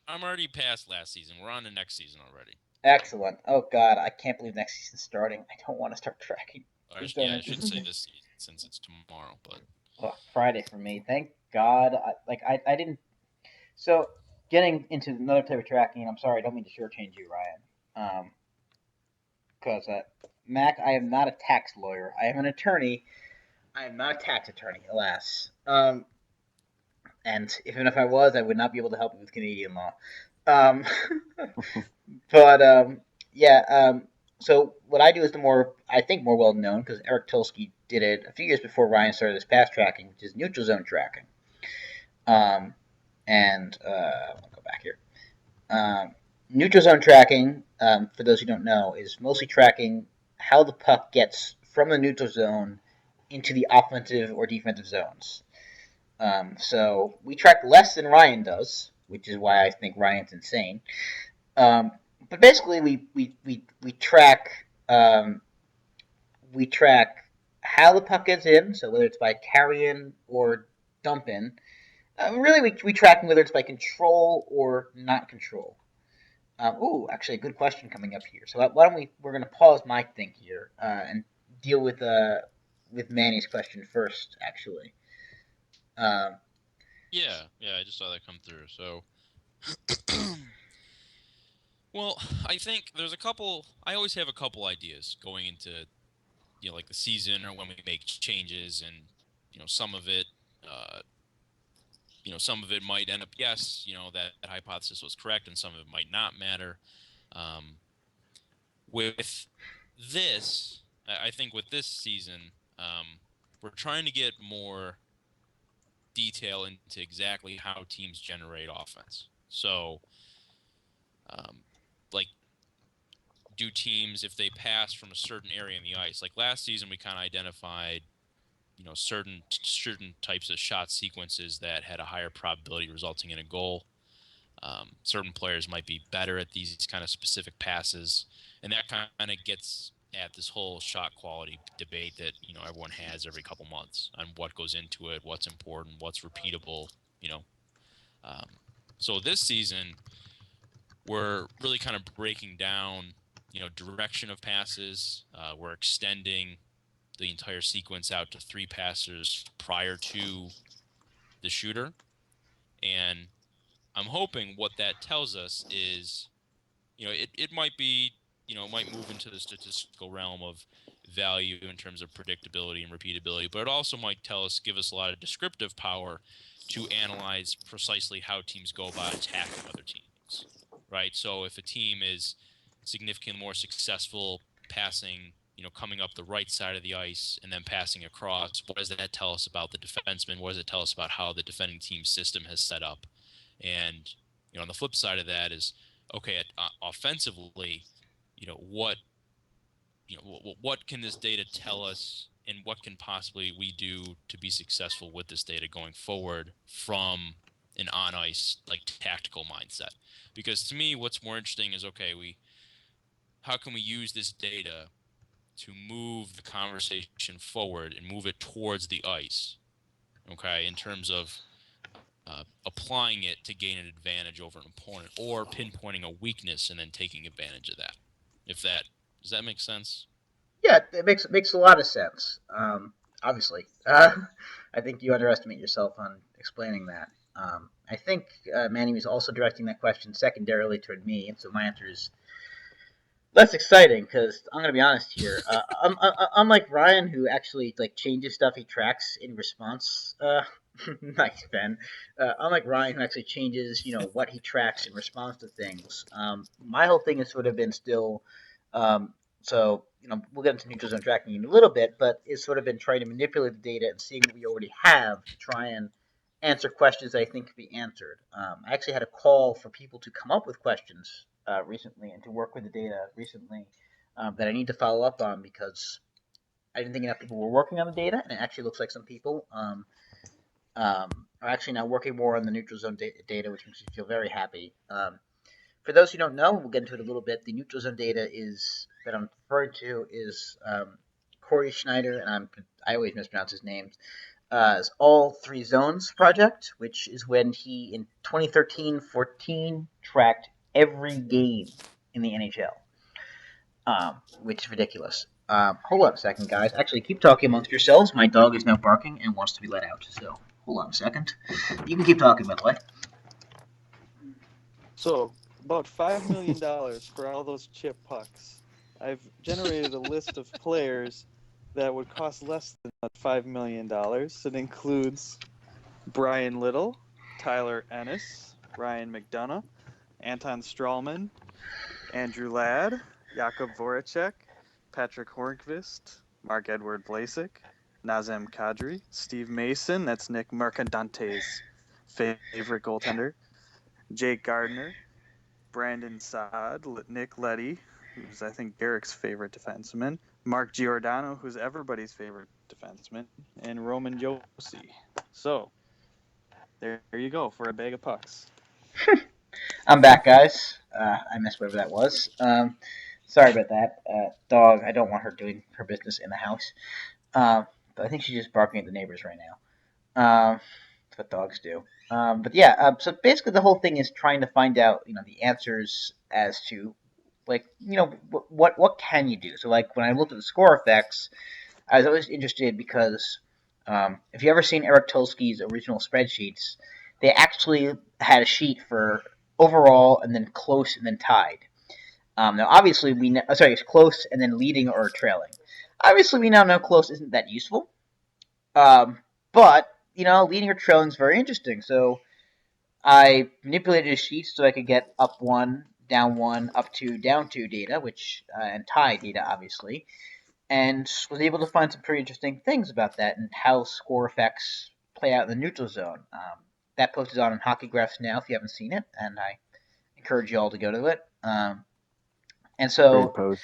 I'm already past last season. We're on to next season already. Excellent. Oh God, I can't believe next season's starting. I don't want to start tracking. I should say this season since it's tomorrow, but Friday for me. Thank God. I didn't. So getting into another type of tracking. I'm sorry, I don't mean to shortchange you, Ryan. Because Mac, I am not a tax lawyer. I am an attorney. I am not a tax attorney, alas. And even if I was, I would not be able to help you with Canadian law. So what I do is I think more well known, because Eric Tulsky did it a few years before Ryan started his pass tracking, which is neutral zone tracking. I'll go back here. Neutral zone tracking, for those who don't know, is mostly tracking how the puck gets from the neutral zone into the offensive or defensive zones. So we track less than Ryan does, which is why I think Ryan's insane. But basically, we track we track how the puck gets in, so whether it's by carry-in or dump-in. Really, we track whether it's by control or not control. Actually, a good question coming up here. So why don't we're going to pause my thing here and deal with Manny's question first, actually. Yeah, I just saw that come through. So, well, I think there's a couple. I always have a couple ideas going into, like the season or when we make changes, and some of it, some of it might end up yes, that hypothesis was correct, and some of it might not matter. With this, I think with this season, we're trying to get more detail into exactly how teams generate offense. So, like, do teams, if they pass from a certain area in the ice, like last season, we kind of identified, certain types of shot sequences that had a higher probability resulting in a goal. Certain players might be better at these kind of specific passes, and that kind of gets at this whole shot quality debate that everyone has every couple months on what goes into it, what's important, what's repeatable. So this season we're really kind of breaking down direction of passes. We're extending the entire sequence out to 3 passers prior to the shooter, and I'm hoping what that tells us is, it might be, it might move into the statistical realm of value in terms of predictability and repeatability, but it also might give us a lot of descriptive power to analyze precisely how teams go about attacking other teams, right? So if a team is significantly more successful passing, coming up the right side of the ice and then passing across, what does that tell us about the defenseman? What does it tell us about how the defending team's system has set up? And on the flip side of that is, okay, offensively, what can this data tell us, and what can possibly we do to be successful with this data going forward from an on ice tactical mindset? Because to me, what's more interesting is, okay, how can we use this data to move the conversation forward and move it towards the ice? Okay, in terms of applying it to gain an advantage over an opponent, or pinpointing a weakness and then taking advantage of that. Does that make sense? Yeah, it makes a lot of sense. Obviously, I think you underestimate yourself on explaining that. I think Manny was also directing that question secondarily toward me, and so my answer is less exciting because I'm gonna be honest here. Unlike Ryan, who actually changes stuff he tracks in response. Nice, Ben. Unlike Ryan, who actually changes, what he tracks in response to things. My whole thing has sort of been still, so we'll get into neutral zone tracking in a little bit, but it's sort of been trying to manipulate the data and seeing what we already have to try and answer questions that I think could be answered. I actually had a call for people to come up with questions recently and to work with the data recently that I need to follow up on because I didn't think enough people were working on the data, and it actually looks like some people are actually now working more on the neutral zone data, which makes me feel very happy. For those who don't know, we'll get into it a little bit. The neutral zone data that I'm referring to is Corey Schneider, and I always mispronounce his names. It's All Three Zones project, which is when he in 2013-14 tracked every game in the NHL, which is ridiculous. Hold on a second, guys. Actually, keep talking amongst yourselves. My dog is now barking and wants to be let out. So hold on a second. You can keep talking, by the way. So, about $5 million for all those chip pucks. I've generated a list of players that would cost less than $5 million. It includes Brian Little, Tyler Ennis, Ryan McDonough, Anton Strawman, Andrew Ladd, Jakub Voracek, Patrick Hornqvist, Mark-Edward Vlasic, Nazem Kadri, Steve Mason, that's Nick Mercadante's favorite goaltender, Jake Gardner, Brandon Saad, Nick Leddy, who's I think Derek's favorite defenseman, Mark Giordano, who's everybody's favorite defenseman, and Roman Josi. So, there you go for a bag of pucks. I'm back, guys. I missed whatever that was. Sorry about that. Dog, I don't want her doing her business in the house. But I think she's just barking at the neighbors right now. That's what dogs do. But yeah, so basically the whole thing is trying to find out, the answers as to, like, what can you do? So, like, when I looked at the score effects, I was always interested because if you ever seen Eric Tulski's original spreadsheets, they actually had a sheet for overall and then close and then tied. Now, obviously, it's close and then leading or trailing. Obviously, we now know close isn't that useful, but leading or trailing is very interesting. So I manipulated his sheets so I could get up one, up two, down two data, which and tie data, obviously, and was able to find some pretty interesting things about that and how score effects play out in the neutral zone. That post is on HockeyGraphs now if you haven't seen it, and I encourage you all to go to it. And Great so, post.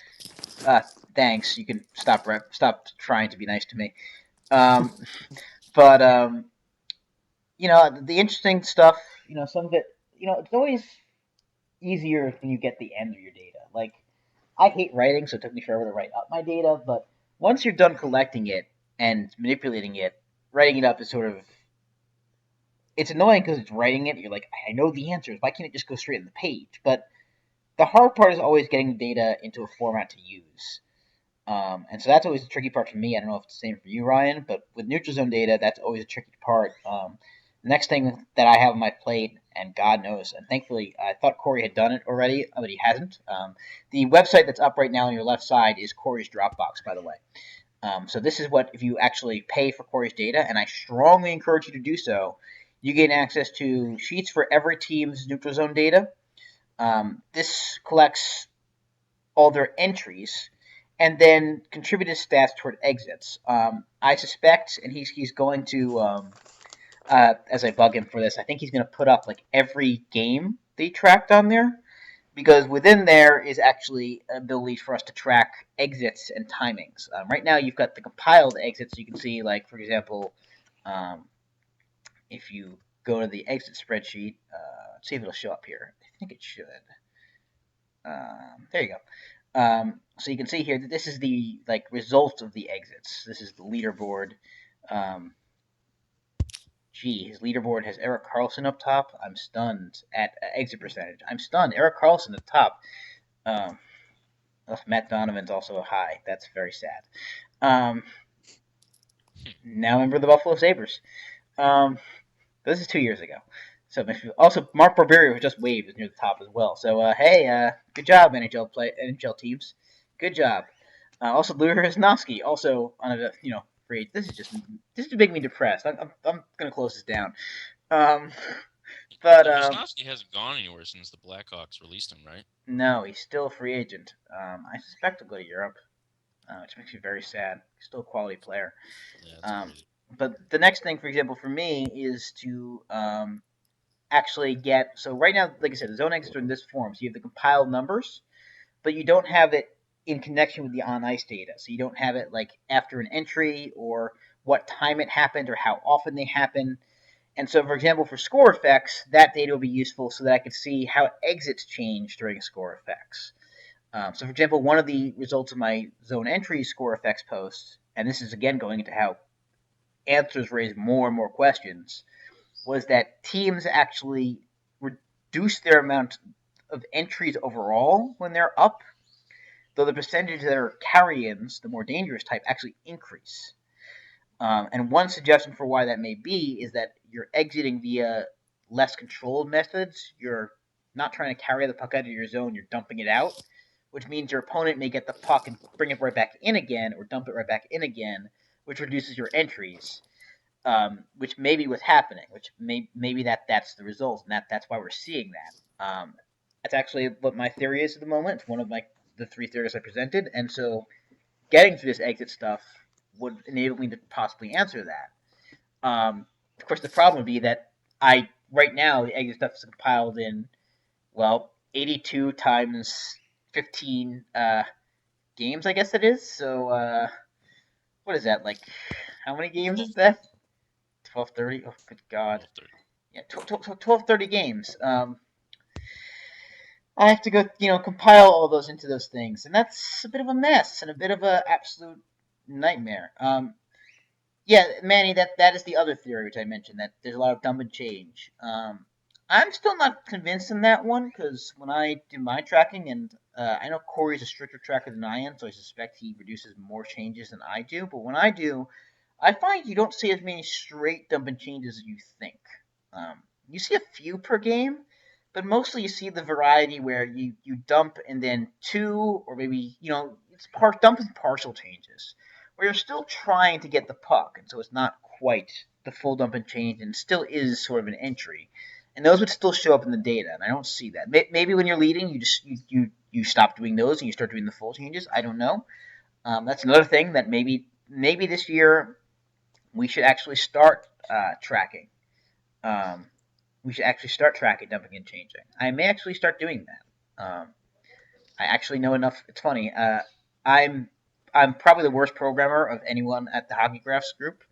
thanks. You can stop trying to be nice to me. But the interesting stuff. Some of it. It's always easier when you get the end of your data. Like, I hate writing, so it took me forever to write up my data. But once you're done collecting it and manipulating it, writing it up is sort of, it's annoying because it's writing it. You're like, I know the answers. Why can't it just go straight on the page? But the hard part is always getting the data into a format to use. And so that's always the tricky part for me. I don't know if it's the same for you, Ryan, but with neutral zone data, that's always a tricky part. The next thing that I have on my plate, and God knows, and thankfully I thought Corey had done it already, but he hasn't. The website that's up right now on your left side is Corey's Dropbox, by the way. So this is what, if you actually pay for Corey's data, and I strongly encourage you to do so, you gain access to sheets for every team's neutral zone data. This collects all their entries and then contributed stats toward exits. I suspect, and he's going to, as I bug him for this, I think he's going to put up like every game they tracked on there, because within there is actually an ability for us to track exits and timings. Right now, you've got the compiled exits. So you can see, like, for example, if you go to the exit spreadsheet, let's see if it'll show up here. I think it should. There you go. So you can see here that this is the result of the exits. This is the leaderboard. His leaderboard has Eric Carlson up top. I'm stunned at exit percentage. I'm stunned. Eric Carlson at the top. Matt Donovan's also high. That's very sad. Now member of the Buffalo Sabres. This is 2 years ago. So also Mark Barberio, who just waved, is near the top as well. So hey, good job NHL teams. Good job. Also Louis Hrisnovsky, also on a free. This is to make me depressed. I'm gonna close this down. But Wisnowski hasn't gone anywhere since the Blackhawks released him, right? No, he's still a free agent. I suspect he'll go to Europe, which makes me very sad. He's still a quality player. Yeah, that's crazy. But the next thing, for example, for me is to actually get. So right now, like I said, the zone exits are in this form. So you have the compiled numbers, but you don't have it in connection with the on ice data. So you don't have it like after an entry or what time it happened or how often they happen. And so, for example, for score effects, that data will be useful so that I could see how exits change during score effects. So, for example, one of the results of my zone entry score effects post, and this is again going into how answers raise more and more questions, was that teams actually reduce their amount of entries overall when they're up, though the percentage that are carry-ins, the more dangerous type, actually increase. And one suggestion for why that may be is that you're exiting via less controlled methods. You're not trying to carry the puck out of your zone, you're dumping it out, which means your opponent may get the puck and bring it right back in again or dump it right back in again, which reduces your entries, which may be what's happening, which maybe that's the result, and that's why we're seeing that. That's actually what my theory is at the moment. It's one of the three theories I presented, and so getting through this exit stuff would enable me to possibly answer that. Of course, the problem would be that right now the exit stuff is compiled in 82 times 15 games, I guess it is. So what is that, like? How many games is that? 1230. Oh, good God. 12:30. Yeah, 1230 games. I have to go, compile all those into those things, and that's a bit of a mess and a bit of an absolute nightmare. Yeah, Manny, that is the other theory which I mentioned, that there's a lot of dump and change. I'm still not convinced in that one because when I do my tracking, and I know Corey's a stricter tracker than I am, so I suspect he reduces more changes than I do. But when I do, I find you don't see as many straight dump and changes as you think. You see a few per game, but mostly you see the variety where you dump and then two, or maybe it's dump and partial changes where you're still trying to get the puck, and so it's not quite the full dump and change, and still is sort of an entry, and those would still show up in the data, and I don't see that. Maybe when you're leading, you stop doing those and you start doing the full changes. I don't know. That's another thing that maybe this year we should actually start tracking. We should actually start tracking dumping and changing. I may actually start doing that. I actually know enough. It's funny. I'm I'm probably the worst programmer of anyone at the HockeyGraphs group,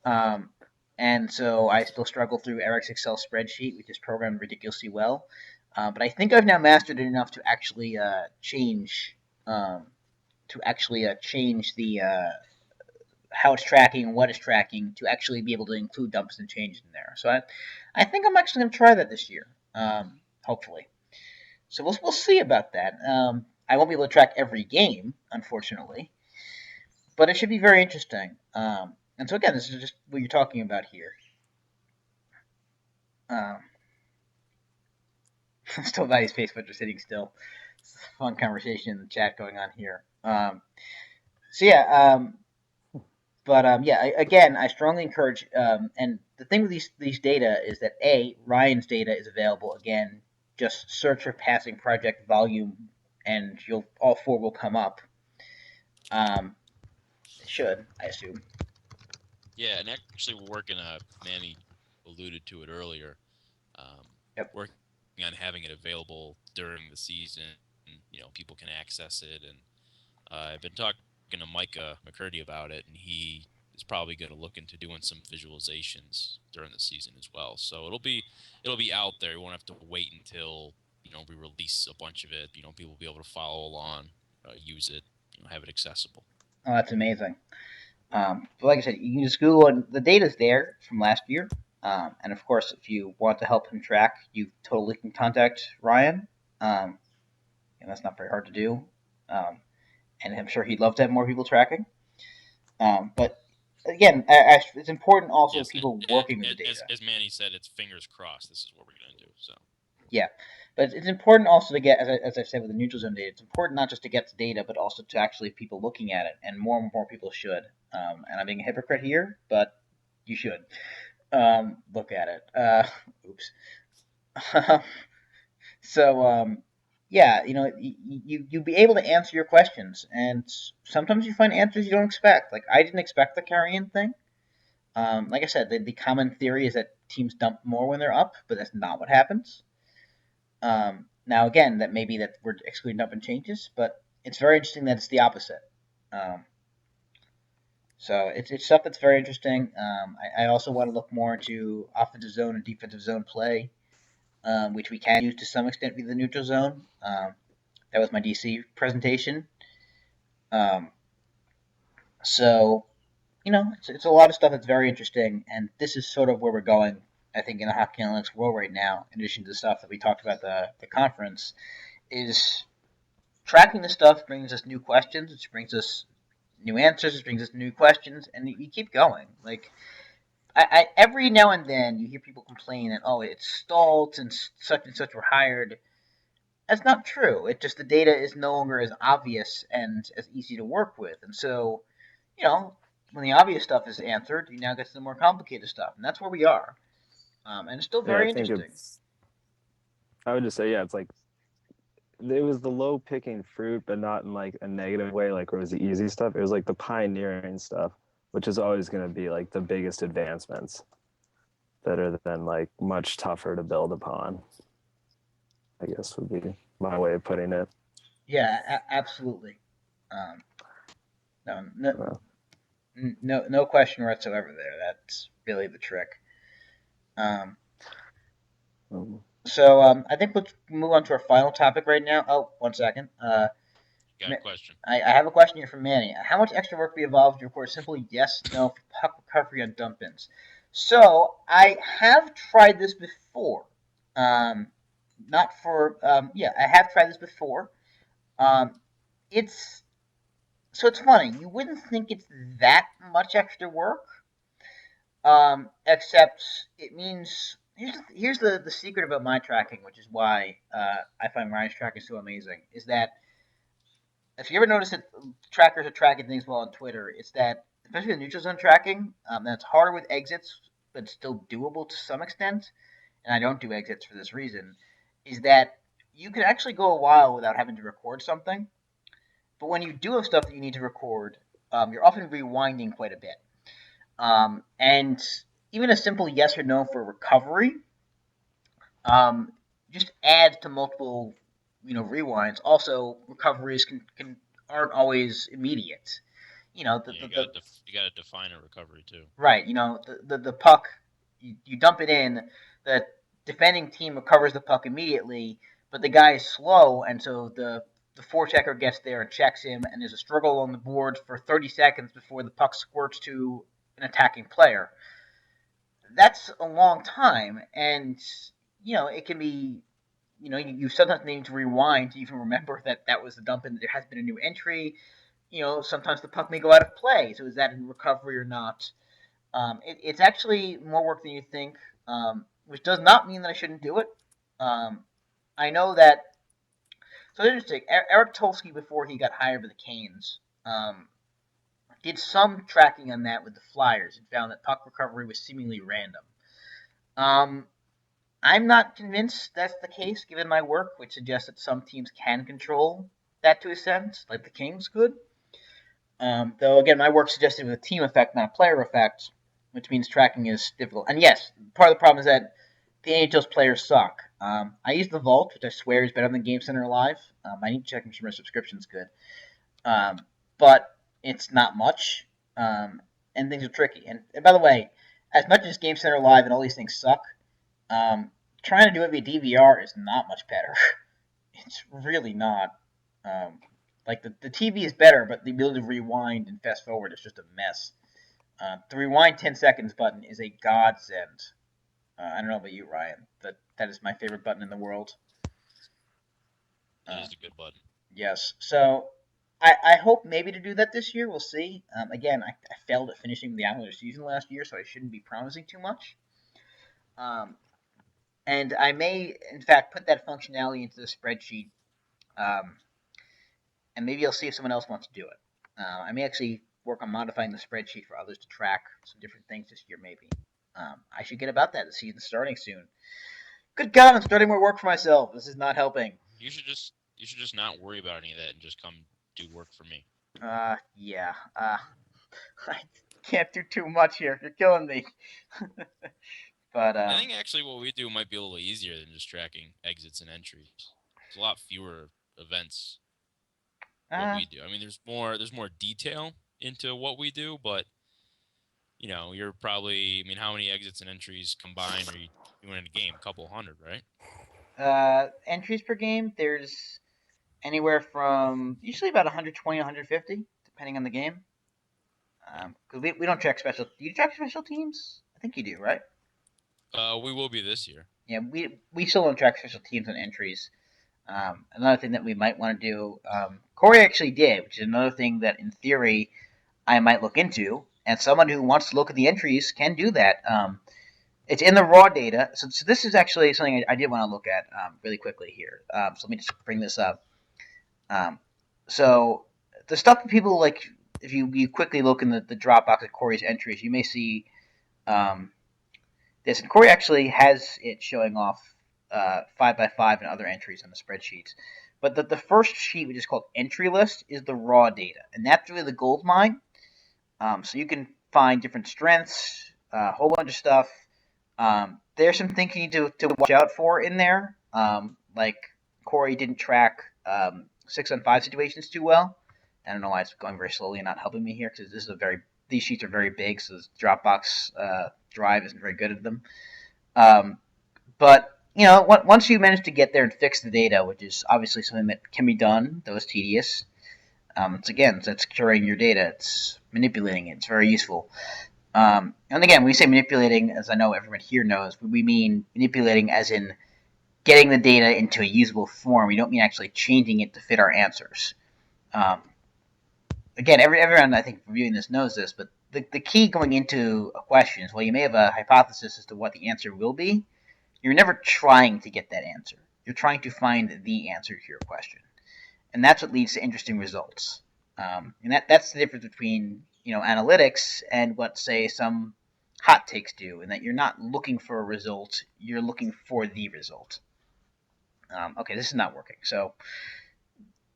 um, and so I still struggle through Eric's Excel spreadsheet, which is programmed ridiculously well. But I think I've now mastered it enough to actually um, change the how it's tracking and what it's tracking to actually be able to include dumps and changes in there. So I think I'm actually going to try that this year, hopefully. So we'll see about that. I won't be able to track every game, unfortunately, but it should be very interesting. And so again, this is just what you're talking about here. Um, still Valley's Facebook are sitting still. It's a fun conversation in the chat going on here. So yeah, yeah, again, I strongly encourage. And the thing with these data is that Ryan's data is available. Again, just search for passing project volume, and all four will come up. It should, I assume. Yeah, and actually, we're working. Manny alluded to it earlier. Yep. Working on having it available during the season. People can access it, and I've been talking to Micah McCurdy about it, and he is probably going to look into doing some visualizations during the season as well. So it'll be out there. You won't have to wait until we release a bunch of it. People will be able to follow along, use it, have it accessible. Oh, that's amazing. But like I said, you can just Google and the data's there from last year. And of course, if you want to help him track, you totally can contact Ryan. And that's not very hard to do. And I'm sure he'd love to have more people tracking. But again, it's important also Yes, people working with the data. As Manny said, it's fingers crossed. This is what we're going to do. So. Yeah, but it's important also to get, as I've said with the neutral zone data, it's important not just to get the data, but also to actually have people looking at it, and more people should. And I'm being a hypocrite here, but you should look at it. Oops. So yeah, you be able to answer your questions, and sometimes you find answers you don't expect. Like I didn't expect the carry-in thing. Like I said, the common theory is that teams dump more when they're up, but that's not what happens. Now again, that maybe that we're excluding dump and changes, but it's very interesting that it's the opposite. So it's stuff that's very interesting. I also want to look more into offensive zone and defensive zone play, which we can use to some extent via the neutral zone. That was my DC presentation. So it's a lot of stuff that's very interesting, and this is sort of where we're going, I think, in the hockey analytics world right now, in addition to the stuff that we talked about the conference, is tracking the stuff brings us new questions, which brings us new answers, which brings us new questions, and you keep going. Like, I every now and then you hear people complain that, oh, it's stalled and such were hired. That's not true. It just the data is no longer as obvious and as easy to work with, and so when the obvious stuff is answered, you now get to the more complicated stuff, and that's where we are. And it's still very interesting. I would just say, yeah, it's like it was the low picking fruit, but not in like a negative way, like where it was the easy stuff. It was like the pioneering stuff, which is always going to be like the biggest advancements that are then like much tougher to build upon, I guess would be my way of putting it. Yeah, absolutely. No question whatsoever there. That's really the trick. So I think let's move on to our final topic right now. Oh, 1 second. Got a question. I have a question here from Manny. How much extra work will be involved to record simply yes, no for puck recovery on dump ins? So I have tried this before. Not for yeah, I have tried this before. Um, it's it's funny. You wouldn't think it's that much extra work, except it means here's the secret about my tracking, which is why I find Ryan's tracking so amazing. Is that if you ever notice that trackers are tracking things well on Twitter, it's that especially the neutral zone tracking, that's harder with exits, but still doable to some extent. And I don't do exits for this reason. Is that you can actually go a while without having to record something, but when you do have stuff that you need to record, you're often rewinding quite a bit. And even a simple yes or no for recovery um, just adds to multiple, rewinds. Also, recoveries aren't always immediate. Yeah, you gotta define a recovery too. Right. The puck, you dump it in, the defending team recovers the puck immediately, but the guy is slow, and so the forechecker gets there and checks him, and there's a struggle on the board for 30 seconds before the puck squirts to an attacking player. That's a long time, and it can be. You sometimes need to rewind to even remember that was the dump in. That there has been a new entry. Sometimes the puck may go out of play. So is that in recovery or not? It's actually more work than you think, which does not mean that I shouldn't do it. I know that. So it's interesting. Eric Tolsky, before he got hired by the Canes, did some tracking on that with the Flyers and found that puck recovery was seemingly random. I'm not convinced that's the case, given my work, which suggests that some teams can control that to a sense, like the Kings could. Though, again, my work suggested it was a team effect, not a player effect, which means tracking is difficult. And yes, part of the problem is that the NHL's players suck. I use the Vault, which I swear is better than Game Center Live. I need to check if my subscription's good. But it's not much, and things are tricky. And by the way, as much as Game Center Live and all these things suck, trying to do it via DVR is not much better. It's really not. Like the TV is better, but the ability to rewind and fast forward is just a mess. The rewind 10 seconds button is a godsend. I don't know about you, Ryan. That is my favorite button in the world. That is a good button. Yes. So I hope maybe to do that this year. We'll see. Again, I failed at finishing the Islanders season last year, so I shouldn't be promising too much. And I may, in fact, put that functionality into the spreadsheet, and maybe I'll see if someone else wants to do it. I may actually work on modifying the spreadsheet for others to track some different things this year, maybe. I should get about that. The season's starting soon. Good God, I'm starting more work for myself. This is not helping. You should just not worry about any of that and just come do work for me. Yeah. I can't do too much here. You're killing me. But I think actually what we do might be a little easier than just tracking exits and entries. There's a lot fewer events. What we do. I mean, there's more detail into what we do, but you're probably. I mean, how many exits and entries combined are you doing in a game? A couple hundred, right? Entries per game, there's anywhere from usually about 120, 150, depending on the game. Because we don't track special. Do you track special teams? I think you do, right? We will be this year. Yeah, we still don't track special teams on entries. Another thing that we might want to do, Corey actually did, which is another thing that in theory I might look into. And someone who wants to look at the entries can do that. It's in the raw data. So this is actually something I did want to look at really quickly here. So let me just bring this up. So the stuff that people like, if you quickly look in the Dropbox at Corey's entries, you may see this. And Corey actually has it showing off 5x5 and other entries on the spreadsheets. But the first sheet, which is called entry list, is the raw data. And that's really the gold mine. So you can find different strengths, a whole bunch of stuff. There's some things you need to watch out for in there. Like Corey didn't track 6-on-5 situations too well. I don't know why it's going very slowly and not helping me here, because these sheets are very big, so this Dropbox drive isn't very good at them. But once you manage to get there and fix the data, which is obviously something that can be done, though it's tedious. That's curing your data. It's manipulating it. It's very useful. And again, when we say manipulating, as I know everyone here knows, we mean manipulating as in getting the data into a usable form. We don't mean actually changing it to fit our answers. Again, everyone I think reviewing this knows this, but the key going into a question is, while you may have a hypothesis as to what the answer will be, you're never trying to get that answer. You're trying to find the answer to your question. And that's what leads to interesting results. And that's the difference between analytics and what, say, some hot takes do, in that you're not looking for a result, you're looking for the result. Okay, this is not working, so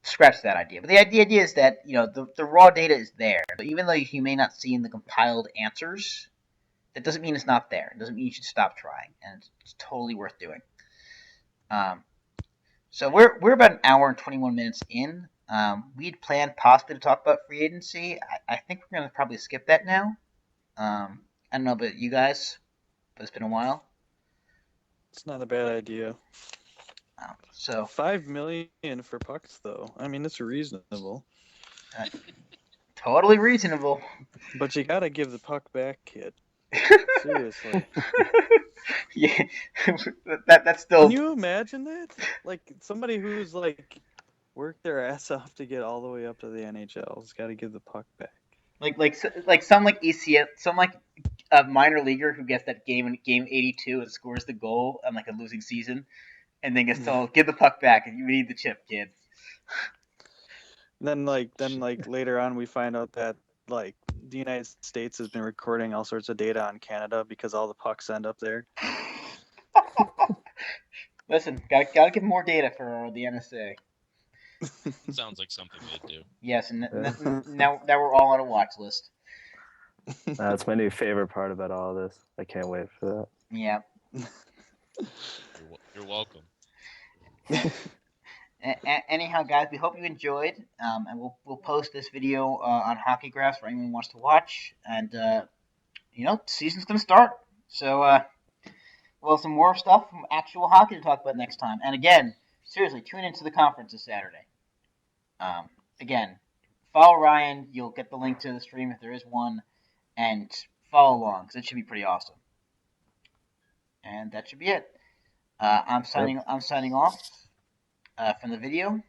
scratch that idea. But the idea is that the raw data is there. So even though you may not see in the compiled answers, that doesn't mean it's not there. It doesn't mean you should stop trying, and it's totally worth doing. So we're about an hour and 21 minutes in. We'd planned possibly to talk about free agency. I think we're going to probably skip that now. I don't know about you guys, but it's been a while. It's not a bad idea. So $5 million for pucks, though. I mean, it's reasonable. Totally reasonable. But you gotta give the puck back, kid. Seriously. Yeah, that's still. Can you imagine that? Like, somebody who's like worked their ass off to get all the way up to the NHL has got to give the puck back. Like some ECF, some a minor leaguer who gets that game 82 and scores the goal on a losing season, and then gets told, "Give the puck back, and you need the chip, kid." Then later on, we find out that the United States has been recording all sorts of data on Canada because all the pucks end up there. Listen, gotta give more data for the NSA. Sounds like something they'd do. Yes, and now we're all on a watch list. That's my new favorite part about all this. I can't wait for that. Yeah. You're welcome. Anyhow, guys, we hope you enjoyed, and we'll post this video on HockeyGraphs for anyone who wants to watch. And season's gonna start, so we'll have some more stuff from actual hockey to talk about next time. And again, seriously, tune into the conference this Saturday. Again, follow Ryan. You'll get the link to the stream if there is one, and follow along because it should be pretty awesome. And that should be it. I'm signing off from the video.